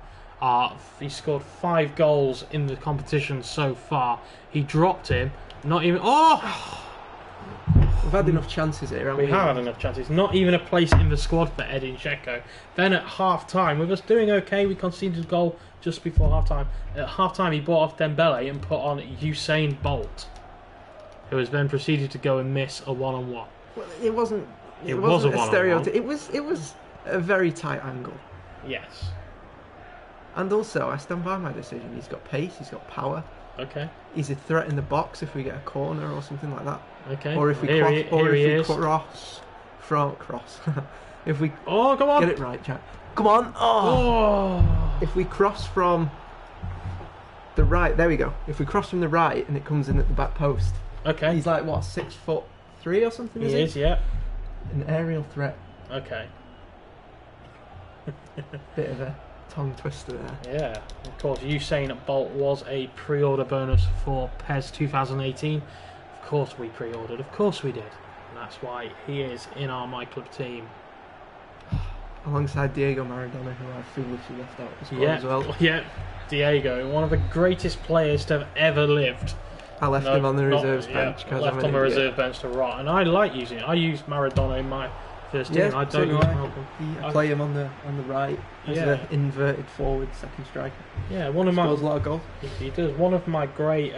A: He scored 5 goals in the competition so far. He dropped him. Not even... Oh!
B: We've had enough chances here, haven't we?
A: We have had enough chances. Not even a place in the squad for Edin Dzeko. Then at half-time, with us doing okay, we conceded a goal just before half-time. At half-time, he bought off Dembele and put on Usain Bolt, who has then proceeded to go and miss a one-on-one.
B: Well, it wasn't a stereotype. It was a very tight angle.
A: Yes.
B: And also, I stand by my decision. He's got pace, he's got power.
A: Okay.
B: He's a threat in the box if we get a corner or something like that.
A: Okay.
B: Or if we cross. If we
A: come on.
B: Get it right, Jack. Come on. Oh. If we cross from the right, there we go. If we cross from the right and it comes in at the back post.
A: Okay.
B: He's like what, 6'3" or something?
A: He is, yeah.
B: An aerial threat.
A: Okay.
B: Bit of a tongue twister there.
A: Yeah. Of course, Usain Bolt was a pre-order bonus for PES 2018. Of course we pre-ordered. Of course we did. And that's why he is in our myClub team.
B: Alongside Diego Maradona, who I foolishly left out of the squad as well.
A: Yeah, Diego, one of the greatest players to have ever lived.
B: I left him on the reserves bench.
A: I left on the reserve bench to rot, and I like using it. I used Maradona in my first team. I don't use Malcolm.
B: I play him on the right as an inverted forward second striker.
A: Yeah, one of my
B: scores a lot of goals.
A: He does. One of my great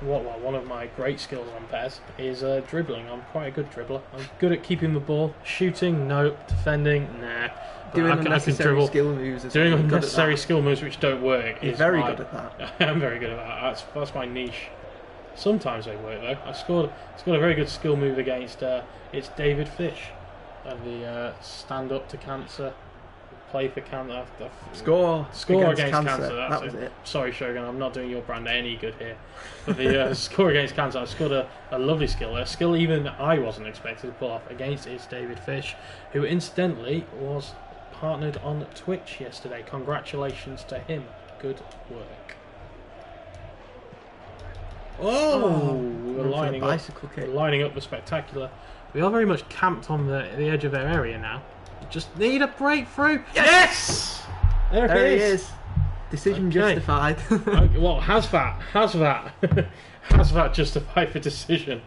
A: one of my great skills on PES is dribbling. I'm quite a good dribbler. I'm good at keeping the ball. Shooting, no. Defending, nah.
B: Doing unnecessary skill moves.
A: Doing unnecessary skill moves which don't work.
B: You're very good at that.
A: I'm very good at that. That's my niche. Sometimes they work though. I scored a very good skill move against it's David Fish, and the stand up to cancer, play for cancer.
B: Score
A: against cancer.
B: That was it.
A: Sorry, Shogun, I'm not doing your brand any good here. But the score against cancer, I scored a lovely skill. A skill even I wasn't expected to pull off against it's David Fish, who incidentally was partnered on Twitch yesterday. Congratulations to him. Good work. We're lining up the spectacular. We are very much camped on the edge of their area now. Just need a breakthrough. Yes! There he is.
B: Decision justified.
A: Okay, well, has that justified the decision?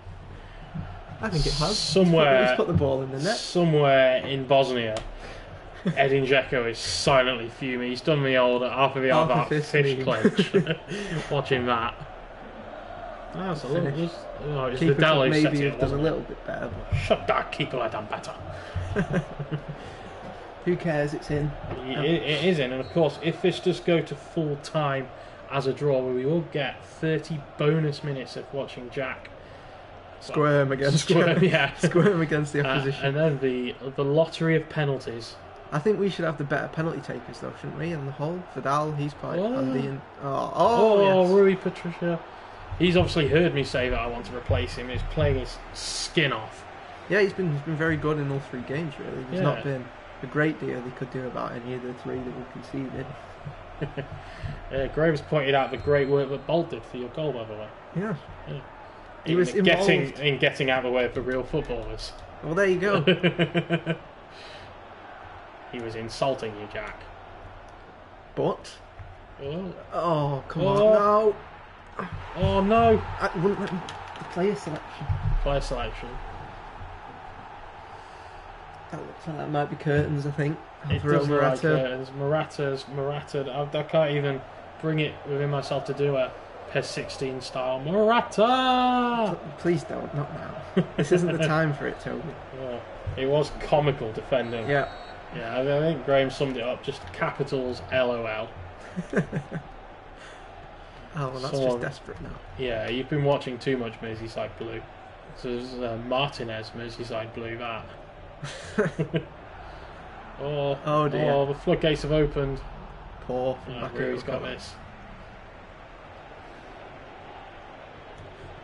B: I think it has.
A: Somewhere.
B: He's put the ball in the net.
A: Somewhere in Bosnia, Edin Dzeko is silently fuming. He's done me old half of the other fish clench. Watching that. That's a little. It's Vidal who set
B: maybe
A: it,
B: have done a
A: wasn't
B: little
A: it?
B: bit better.
A: Shut that keeper, I done better.
B: Who cares? It's in.
A: It is in, and of course, if this does go to full time as a draw, we will get 30 bonus minutes of watching Jack
B: Squirm against
A: Squirm, yeah.
B: Squirm against the opposition.
A: And then the lottery of penalties.
B: I think we should have the better penalty takers, though, shouldn't we? On the whole, Vidal, he's quite handy. And, yes.
A: Rui Patricia. He's obviously heard me say that I want to replace him. He's playing his skin off.
B: Yeah, he's been very good in all 3 games, really. There's not been a great deal they could do about any of the 3 that we conceded.
A: Graves pointed out the great work that Bolt did for your goal, by the way.
B: Yeah.
A: He was getting out of the way of the real footballers.
B: Well, there you go.
A: He was insulting you, Jack.
B: But...
A: Oh,
B: come on, no!
A: Oh, no!
B: I wouldn't let me... The player selection.
A: Player selection.
B: That looks like that might be curtains, I think.
A: It does look like curtains. Morata. I can't even bring it within myself to do a PES 16 style. Morata!
B: Please don't, not now. This isn't the time for it, Toby.
A: Yeah. It was comical defending.
B: Yeah.
A: Yeah, I think Graham summed it up. Just capitals LOL.
B: Oh, well, that's just desperate now.
A: Yeah, you've been watching too much Merseyside Blue. So this is Martinez Merseyside Blue, that. Oh dear. Oh, the floodgates have opened.
B: Poor.
A: He's got this.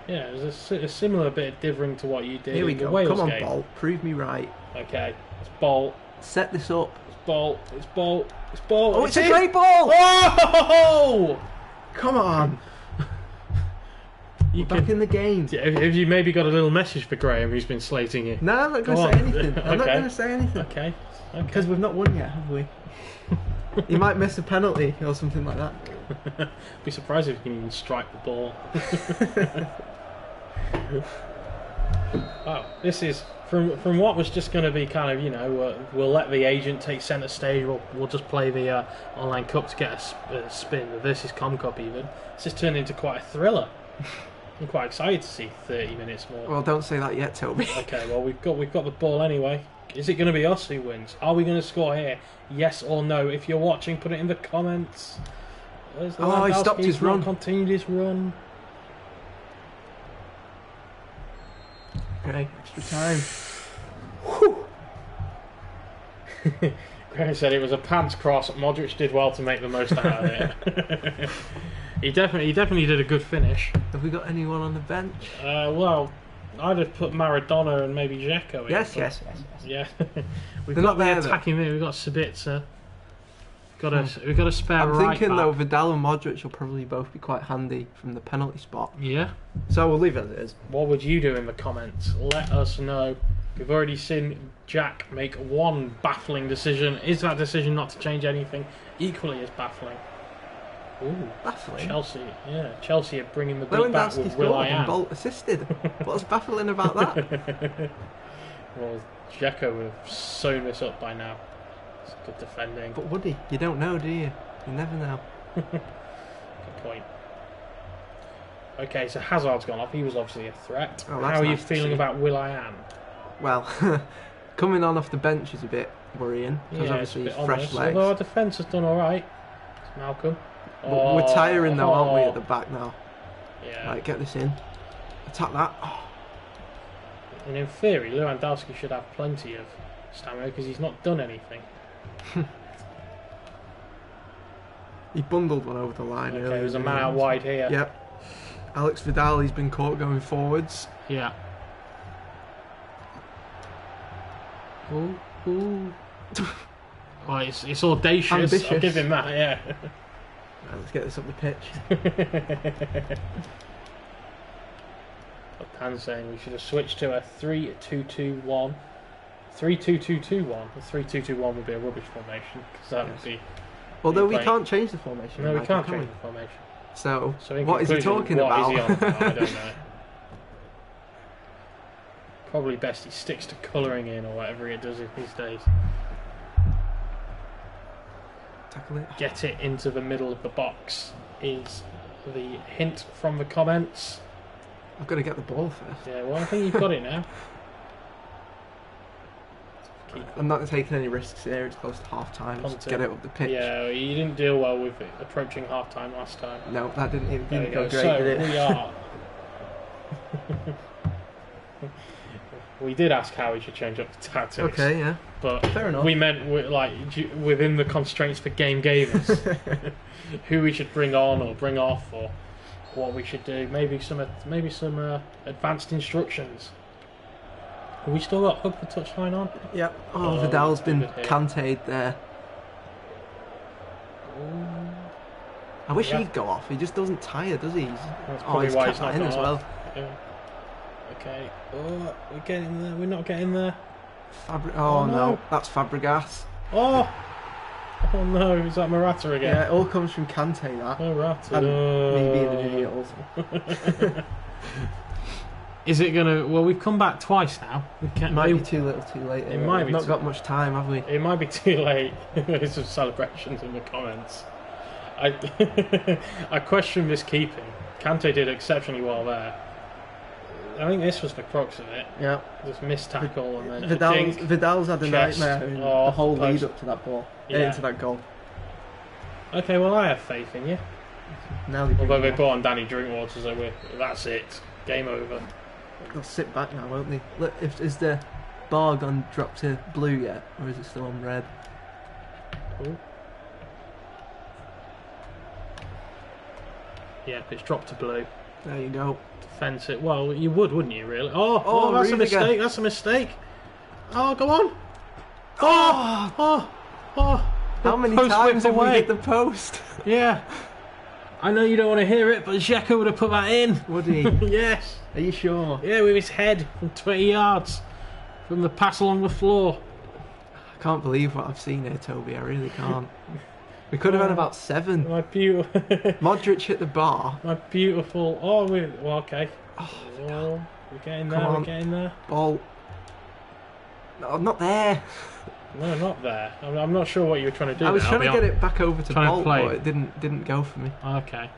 A: Yeah, there's a similar bit of dithering to what you did.
B: Here we
A: in the
B: go.
A: Wales
B: Come on,
A: game.
B: Bolt. Prove me right.
A: Okay, it's Bolt.
B: Set this up.
A: It's Bolt. It's Bolt. It's Bolt.
B: Oh, it's a great ball!
A: Oh!
B: Come on. You're back in the game.
A: Have you maybe got a little message for Graham who's been slating you?
B: No, I'm not going to say anything. I'm not going to say anything.
A: Okay.
B: Because we've not won yet, have we? You might miss a penalty or something like that.
A: Be surprised if you can even strike the ball. Wow, this is from what was just going to be kind of, we'll let the agent take centre stage. We'll just play the online cup to get a spin. The versus Com Cup even. This has turned into quite a thriller. I'm quite excited to see 30 minutes more.
B: Well, don't say that yet, Toby.
A: Okay, well we've got the ball anyway. Is it going to be us who wins? Are we going to score here? Yes or no? If you're watching, put it in the comments.
B: He stopped his run.
A: Continued his run.
B: Okay, extra time.
A: Graham said it was a pants cross. Modric did well to make the most out of it. He definitely did a good finish.
B: Have we got anyone on the bench?
A: Well, I'd have put Maradona and maybe Dzeko in.
B: Yes.
A: Yeah. We've
B: They're
A: got
B: not there,
A: attacking mid. We've got Sabitzer. We've got a spare
B: I'm
A: right
B: thinking
A: back.
B: though, Vidal and Modric will probably both be quite handy from the penalty spot.
A: Yeah.
B: So we'll leave it as it is.
A: What would you do in the comments? Let us know. We've already seen Jack make one baffling decision. Is that decision not to change anything equally as baffling? Ooh,
B: baffling.
A: Chelsea are bringing the beat back with will.i.am.
B: Bolt assisted. What's baffling about that?
A: Well, Dzeko would have sewn this up by now. It's good defending.
B: But Woody, you don't know, do you? You never know.
A: Good point. Okay, so Hazard's gone off. He was obviously a threat.
B: Oh,
A: how are you feeling about will.i.am?
B: Well, coming on off the bench is a bit worrying because obviously he's fresh legs.
A: Although our defence has done all right. It's Malcolm.
B: But we're tiring though, aren't we, at the back now?
A: Yeah.
B: Right, get this in. Attack that. Oh.
A: And in theory, Lewandowski should have plenty of stamina because he's not done anything.
B: He bundled one over the line earlier.
A: There's a man out wide here.
B: Yep. Alex Vidal, he's been caught going forwards.
A: Yeah. Ooh. Oh, it's audacious.
B: Ambitious.
A: I'll give him that, yeah.
B: Right, let's get this up the pitch.
A: Dan's saying we should have switched to a 3-2-2-1. 3-2-2-2-1. A 3-2-2-1 would be a rubbish formation because that would be.
B: Although we can't change the formation.
A: No, we can't change the formation.
B: So
A: in
B: what is he talking about?
A: What is he on about? I don't know. Probably best he sticks to colouring in or whatever he does these days.
B: tackle it.
A: Get it into the middle of the box is the hint from the comments.
B: I've got to get the ball first.
A: Yeah, well, I think you've got it now.
B: I'm not taking any risks here. It's close to half time. Just get it up the pitch.
A: Yeah, you didn't deal well with it approaching half time last time.
B: No, that didn't go great,
A: so
B: did it?
A: We are. We did ask how we should change up the tactics.
B: Okay, yeah.
A: But
B: fair enough.
A: We meant within the constraints the game gave us, who we should bring on or bring off, or what we should do. Maybe some advanced instructions. Have we still got hug the touchline on?
B: Yep. Oh, Vidal's been Kante'd there. I wish he'd go off. He just doesn't tire, does he?
A: That's probably why he's not
B: in as well.
A: Yeah. Okay. Oh, we're getting there. We're not getting there.
B: Oh no, that's Fabregas.
A: Oh no, is that Morata again?
B: Yeah, it all comes from Kante, that.
A: Morata.
B: And me being an idiot also.
A: Is it gonna? Well, we've come back twice now.
B: It might be too little, too late.
A: It might be.
B: We've not got much time, have we?
A: It might be too late. There's some celebrations in the comments. I question this keeping. Kante did exceptionally well there. I think this was the crux of it.
B: Yeah.
A: This missed tackle and then
B: Vidal's had a nightmare in the whole lead up to that ball, into that goal.
A: Okay, well I have faith in you.
B: Now
A: although they brought on Danny Drinkwater, so that's it. Game over.
B: They'll sit back now, won't they? Look, is the bar gone dropped to blue yet, or is it still on red?
A: Ooh. Yeah, it's dropped to blue.
B: There you go.
A: Defence it. Well, you would, wouldn't you, really? Oh, that's a mistake. That's a mistake. Oh, go on. Oh.
B: How many times have we hit the post?
A: Yeah. I know you don't want to hear it, but Xhaka would have put that in.
B: Would he?
A: Yes.
B: Are you sure?
A: Yeah, with his head from 20 yards from the pass along the floor.
B: I can't believe what I've seen here, Toby. I really can't. We could have had about 7.
A: My beautiful.
B: Modric hit the bar.
A: My beautiful. Okay. We're getting there. We're getting there.
B: Ball. No, not there.
A: No, not there. I'm not sure what you were trying to do.
B: I was trying to get it back over to Bolt, but it didn't go for me.
A: Okay.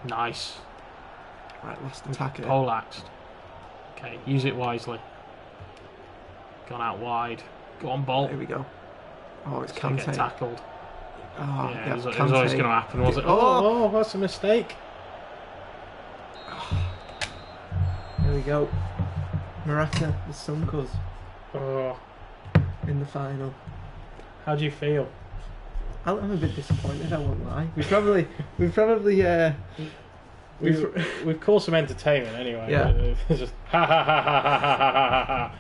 A: Nice.
B: Right, lost attack here.
A: Poleaxed. Okay, use it wisely. Gone out wide. Go on, Bolt.
B: There we go. Oh, it's
A: Kante. Get tackled.
B: Oh,
A: yeah, it was always going to happen, was it? Oh, that's a mistake.
B: There we go. Morata, the Sunkers.
A: Oh.
B: In the final.
A: How do you feel?
B: I'm a bit disappointed, I won't lie. We've
A: caused some entertainment anyway.
B: Yeah.
A: It's just ha ha ha ha ha ha ha ha.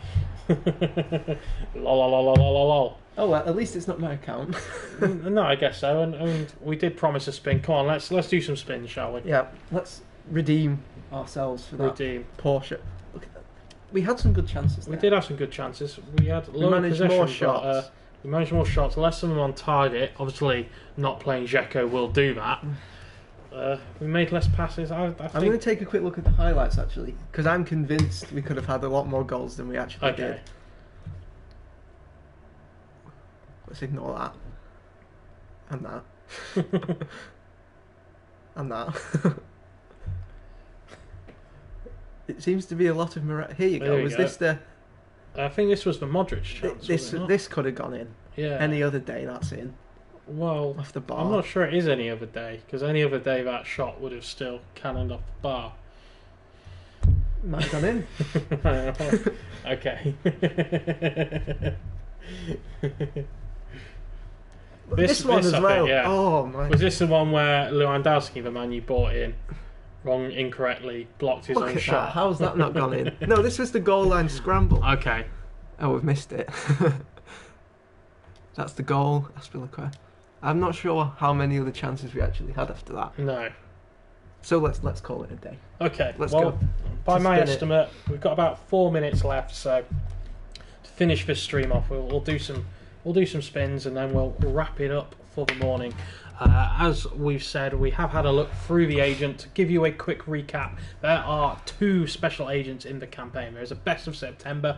A: Lol.
B: Oh, well, at least it's not my account.
A: No, I guess so. And we did promise a spin. Come on, let's do some spins, shall we?
B: Yeah, let's redeem ourselves for that. Porsche. Look at that. We had some good chances there.
A: We did have some good chances. We managed more shots. We managed more shots, less of them on target. Obviously, not playing Dzeko will do that. We made less passes. I'm
B: going to take a quick look at the highlights, actually, because I'm convinced we could have had a lot more goals than we actually did. Let's ignore that. And that. And that. It seems to be a lot of Morata. Here you go. Was this the...
A: I think this was the Modric chance.
B: This could have gone in.
A: Yeah.
B: Any other day, that's in.
A: Well,
B: off the bar.
A: I'm not sure it is any other day, because any other day that shot would have still cannoned off the bar.
B: Might have gone in.
A: Okay.
B: this one as well.
A: Yeah.
B: Oh my!
A: Was this the one where Lewandowski, the man you bought in, incorrectly blocked his own shot?
B: How's that not gone in? No, this was the goal line scramble.
A: Okay.
B: Oh, we've missed it. That's the goal. Aspilicueta. I'm not sure how many other chances we actually had after that.
A: No.
B: So let's call it a day.
A: Okay.
B: Let's go.
A: By my estimate, we've got about 4 minutes left. So to finish this stream off, we'll do some spins and then we'll wrap it up for the morning. As we've said, we have had a look through the agent. To give you a quick recap, there are 2 special agents in the campaign. There is a best of September,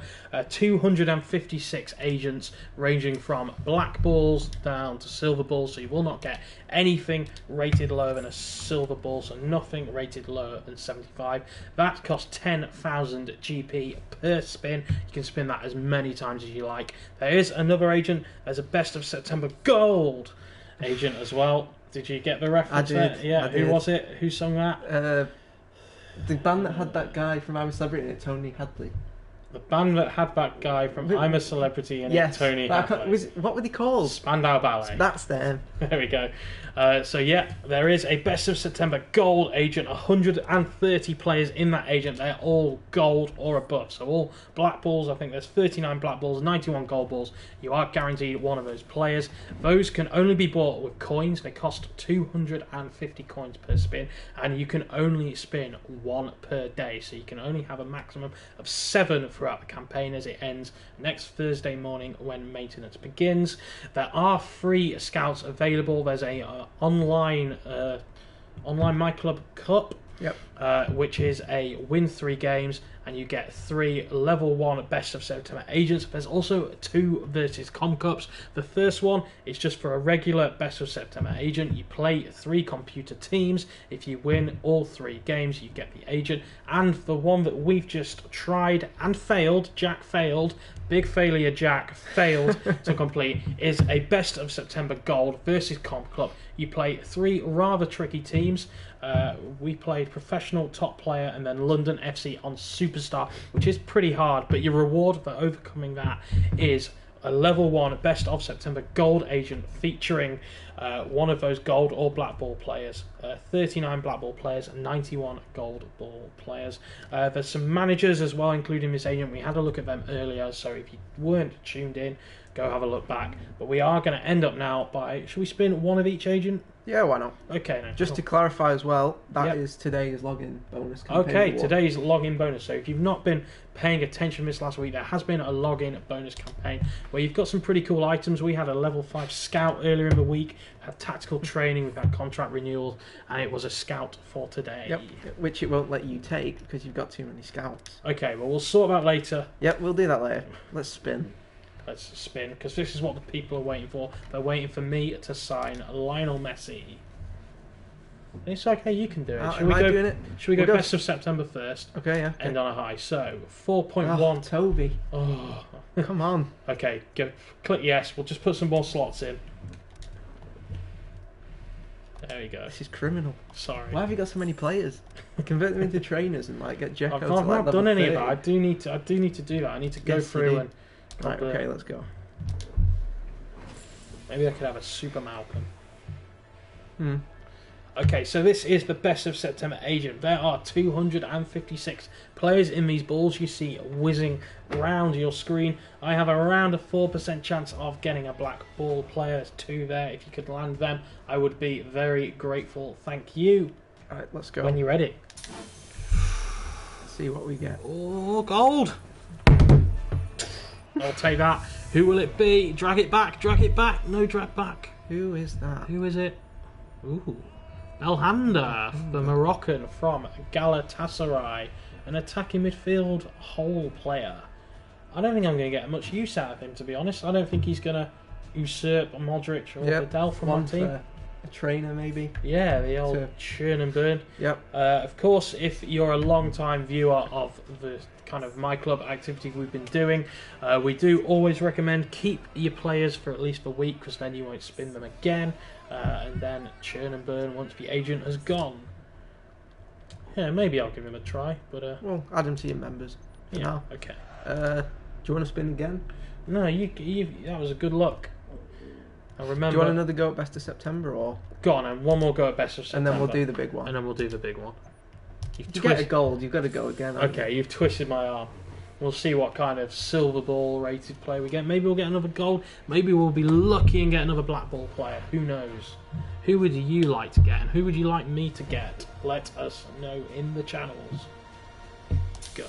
A: 256 agents ranging from black balls down to silver balls, so you will not get anything rated lower than a silver ball, so nothing rated lower than 75. That costs 10,000 GP per spin. You can spin that as many times as you like. There is another agent. There's a best of September gold agent as well. Did you get the reference?
B: I did.
A: There? Yeah.
B: I did.
A: Who was it? Who sung that?
B: The band that had that guy from I'm a Celebrity in it, Tony Hadley.
A: The band that had that guy from I'm a Celebrity in it, Tony Hadley.
B: What were they called?
A: Spandau Ballet.
B: That's them.
A: There we go. So yeah, there is a best of September gold agent. 130 players in that agent. They're all gold or above. So all black balls. I think there's 39 black balls, 91 gold balls. You are guaranteed one of those players. Those can only be bought with coins. They cost 250 coins per spin, and you can only spin 1 per day. So you can only have a maximum of 7 throughout the campaign as it ends next Thursday morning when maintenance begins. There are free scouts available. There's a online myClub Cup, which is a win 3 games and you get 3 level 1 best of September agents. There's also 2 versus Com Cups. The first one is just for a regular best of September agent. You play 3 computer teams. If you win all 3 games, you get the agent. And the one that we've just tried and failed, Jack failed, big failure Jack failed to complete, is a best of September gold versus Comp Club. You play 3 rather tricky teams. We played Professional, Top Player, and then London FC on Superstar, which is pretty hard, but your reward for overcoming that is a level 1 best of September gold agent featuring one of those gold or black ball players, 39 black ball players and 91 gold ball players. There's some managers as well, including this agent. We had a look at them earlier, so if you weren't tuned in, go have a look back. But we are going to end up now by, should we spin one of each agent?
B: Yeah, why not?
A: Okay, no,
B: just to clarify as well, that is today's login bonus campaign.
A: Okay, today's login bonus. So if you've not been paying attention this last week, there has been a login bonus campaign where you've got some pretty cool items. We had a level 5 scout earlier in the week, had tactical training, we've had contract renewals, and it was a scout for today.
B: Yep, which it won't let you take because you've got too many scouts.
A: Okay, well we'll sort that later.
B: Yep, we'll do that later. Let's spin.
A: Let's spin, because this is what the people are waiting for. They're waiting for me to sign Lionel Messi. It's okay, you can do it. Should we go best of September first?
B: Okay, yeah. Okay.
A: End on a high. So, 4.1.
B: Toby.
A: Oh.
B: Come on.
A: Okay, click yes. We'll just put some more slots in. There we go.
B: This is criminal.
A: Sorry.
B: Why have you got so many players? Convert them into trainers and get Jekko
A: I've
B: to like
A: not done any
B: 30.
A: of that. I do need to do that. I need to go through and...
B: Right, okay, let's go.
A: Maybe I could have a Super Malcolm. Okay, so this is the best of September agent. There are 256 players in these balls you see whizzing around your screen. I have around a 4% chance of getting a black ball player. There's 2 there. If you could land them, I would be very grateful. Thank you.
B: Alright, let's go.
A: When you're ready.
B: Let's see what we get.
A: Oh, gold! I'll take that. Who will it be? Drag it back, drag it back. No drag back.
B: Who is that?
A: Who is it? Ooh. Elhanda, the Moroccan from Galatasaray, an attacking midfield hole player. I don't think I'm going to get much use out of him, to be honest. I don't think he's going to usurp Modric or Vidal from my team.
B: A trainer, maybe.
A: Yeah, the old churn and burn.
B: Yep.
A: Of course, if you're a long-time viewer of the kind of myClub activity we've been doing, we do always recommend keep your players for at least a week, because then you won't spin them again, and then churn and burn once the agent has gone. Yeah, maybe I'll give him a try, but
B: well, add him to your members.
A: Yeah.
B: Now.
A: Okay.
B: Do you want to spin again?
A: No, you that was a good luck. I remember.
B: Do you want another go at best of September, or
A: go on, and one more go at best of September,
B: and then we'll do the big one.
A: And then we'll do the big one.
B: You get a gold. You've got to go again.
A: Okay, you've twisted my arm. We'll see what kind of silver ball rated player we get. Maybe we'll get another gold. Maybe we'll be lucky and get another black ball player. Who knows? Who would you like to get, and who would you like me to get? Let us know in the channels. Go.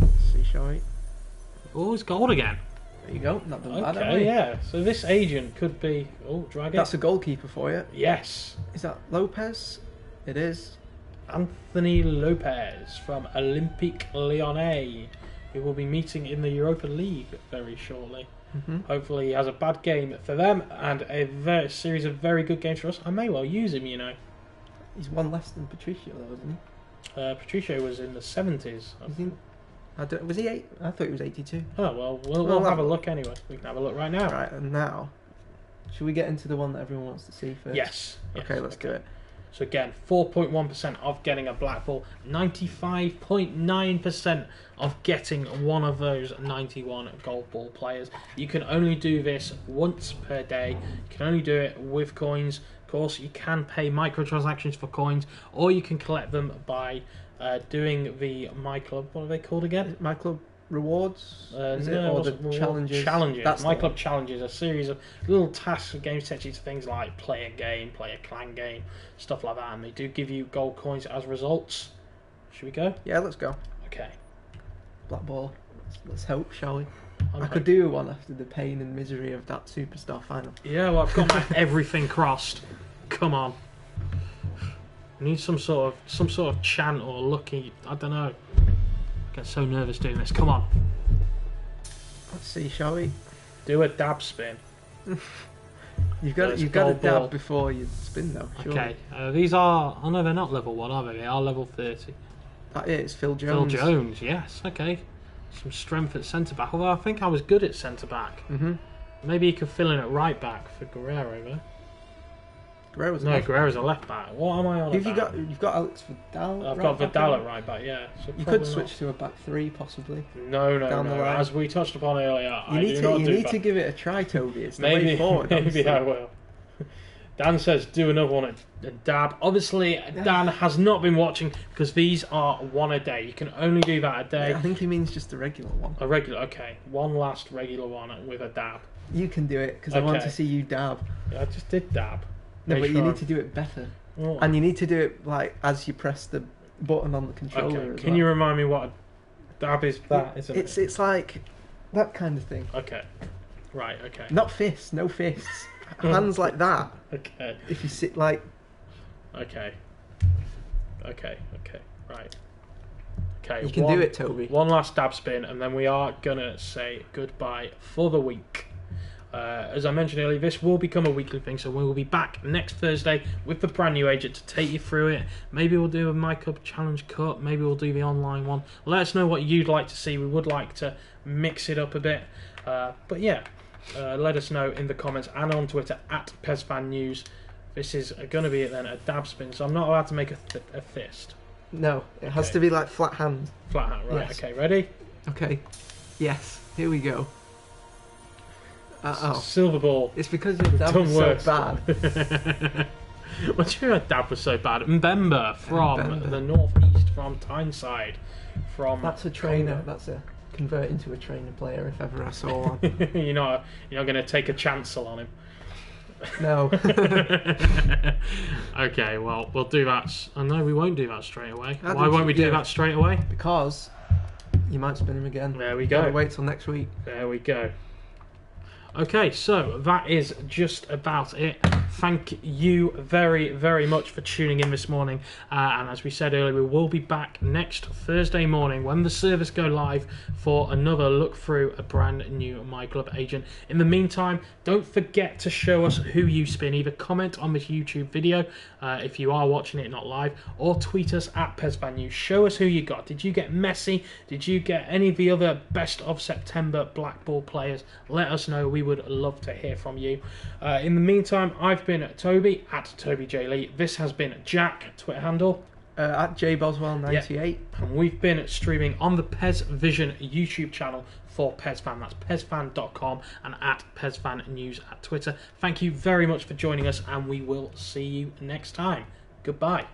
B: Let's see, shall we?
A: Oh, it's gold again.
B: There you go. Not done bad,
A: Okay, yeah. So this agent could be... Oh, Dragon.
B: That's a goalkeeper for you.
A: Yes.
B: Is that Lopez? It is.
A: Anthony Lopez from Olympique Lyonnais, who will be meeting in the Europa League very shortly. Hopefully he has a bad game for them and a series of very good games for us. I may well use him, you know.
B: He's one less than Patricio, though, isn't he?
A: Patricio was in the 70s.
B: Was he 8? I thought he was 82.
A: Oh, well, we'll have a look anyway. We can have a look right now.
B: Right, and now, should we get into the one that everyone wants to see first?
A: Yes.
B: Okay, let's do it.
A: So again, 4.1% of getting a black ball, 95.9% of getting one of those 91 gold ball players. You can only do this once per day. You can only do it with coins. Of course, you can pay microtransactions for coins, or you can collect them by doing the myClub. What are they called again?
B: myClub rewards?
A: Or
B: the challenges?
A: Challenges.
B: That's
A: myClub challenges, a series of little tasks and game set sheets, things like play a game, play a clan game, stuff like that, and they do give you gold coins as results. Should we go?
B: Yeah, let's go.
A: Okay.
B: Black ball. Let's hope, shall we? I could do one after the pain and misery of that Superstar final.
A: Yeah, well, I've got my everything crossed. Come on. I need some sort of chant or lucky. I don't know. I get so nervous doing this. Come on.
B: Let's see, shall we?
A: Do a dab spin.
B: You've got to dab before you spin, though. Surely.
A: Okay. These are. Oh no, they're not level 1, are they? They are level 30.
B: That is Phil Jones.
A: Phil Jones. Yes. Okay. Some strength at centre back. Although I think I was good at centre back. Maybe you could fill in at right back for Guerrero, though. Guerrero's a left back. What am I on about?
B: You've got Alex Vidal.
A: I've got Vidal at right back. Yeah. So
B: you could switch to a back 3 possibly.
A: No. As we touched upon earlier,
B: you need to give it a try, Toby. It's the way forward.
A: Maybe I will. Dan says do another one at dab. Obviously, Dan has not been watching because these are one a day. You can only do that a day.
B: Yeah, I think he means just a regular one.
A: A regular, okay. One last regular one with a dab.
B: You can do it because I want to see you dab.
A: Yeah, I just did dab.
B: No, but you need to do it better. Oh. And you need to do it like as you press the button on the controller.
A: Okay. Can you remind me what a dab is?
B: It's like that kind of thing.
A: Okay. Right. Okay.
B: Not fists. No fists. Hands like that.
A: Okay.
B: If you sit like.
A: Okay. Right. Okay.
B: You can do it, Toby.
A: One last dab spin, and then we are gonna say goodbye for the week. As I mentioned earlier, this will become a weekly thing, so we will be back next Thursday with the brand new agent to take you through it. Maybe we'll do a myClub Challenge Cup, maybe we'll do the online one. Let us know what you'd like to see. We would like to mix it up a bit. But yeah, let us know in the comments and on Twitter at PESFanNews. This is going to be it then, a dab spin, so I'm not allowed to make a fist.
B: No, it has to be like flat hand.
A: Flat hand, right.
B: Yes.
A: Okay, ready?
B: Okay. Yes, here we go.
A: Silver ball.
B: It's because your dab was so bad.
A: What do you mean my dab was so bad? Mbemba from the northeast, from Tyneside. That's
B: a trainer. Congo. That's a convert into a trainer player if ever I saw one.
A: You're not going to take a chancel on him.
B: No.
A: Okay, well, we'll do that. No, we won't do that straight away. Why won't we do that straight away?
B: Because you might spin him again.
A: There we go.
B: Gotta wait till next week.
A: There we go. Okay, so that is just about it. Thank you very, very much for tuning in this morning. And as we said earlier, we will be back next Thursday morning when the servers go live for another look through a brand new myClub agent. In the meantime, don't forget to show us who you spin. Either comment on this YouTube video if you are watching it not live, or tweet us at PESFanNews. Show us who you got. Did you get Messi? Did you get any of the other best of September black ball players? Let us know. We would love to hear from you. In the meantime, I've been Toby at TobyJLee. This has been Jack, Twitter handle
B: at JBoswell98.
A: Yep. And we've been streaming on the PES Vision YouTube channel for PESFan. That's PESFan.com and at PESFanNews at Twitter. Thank you very much for joining us, and we will see you next time. Goodbye.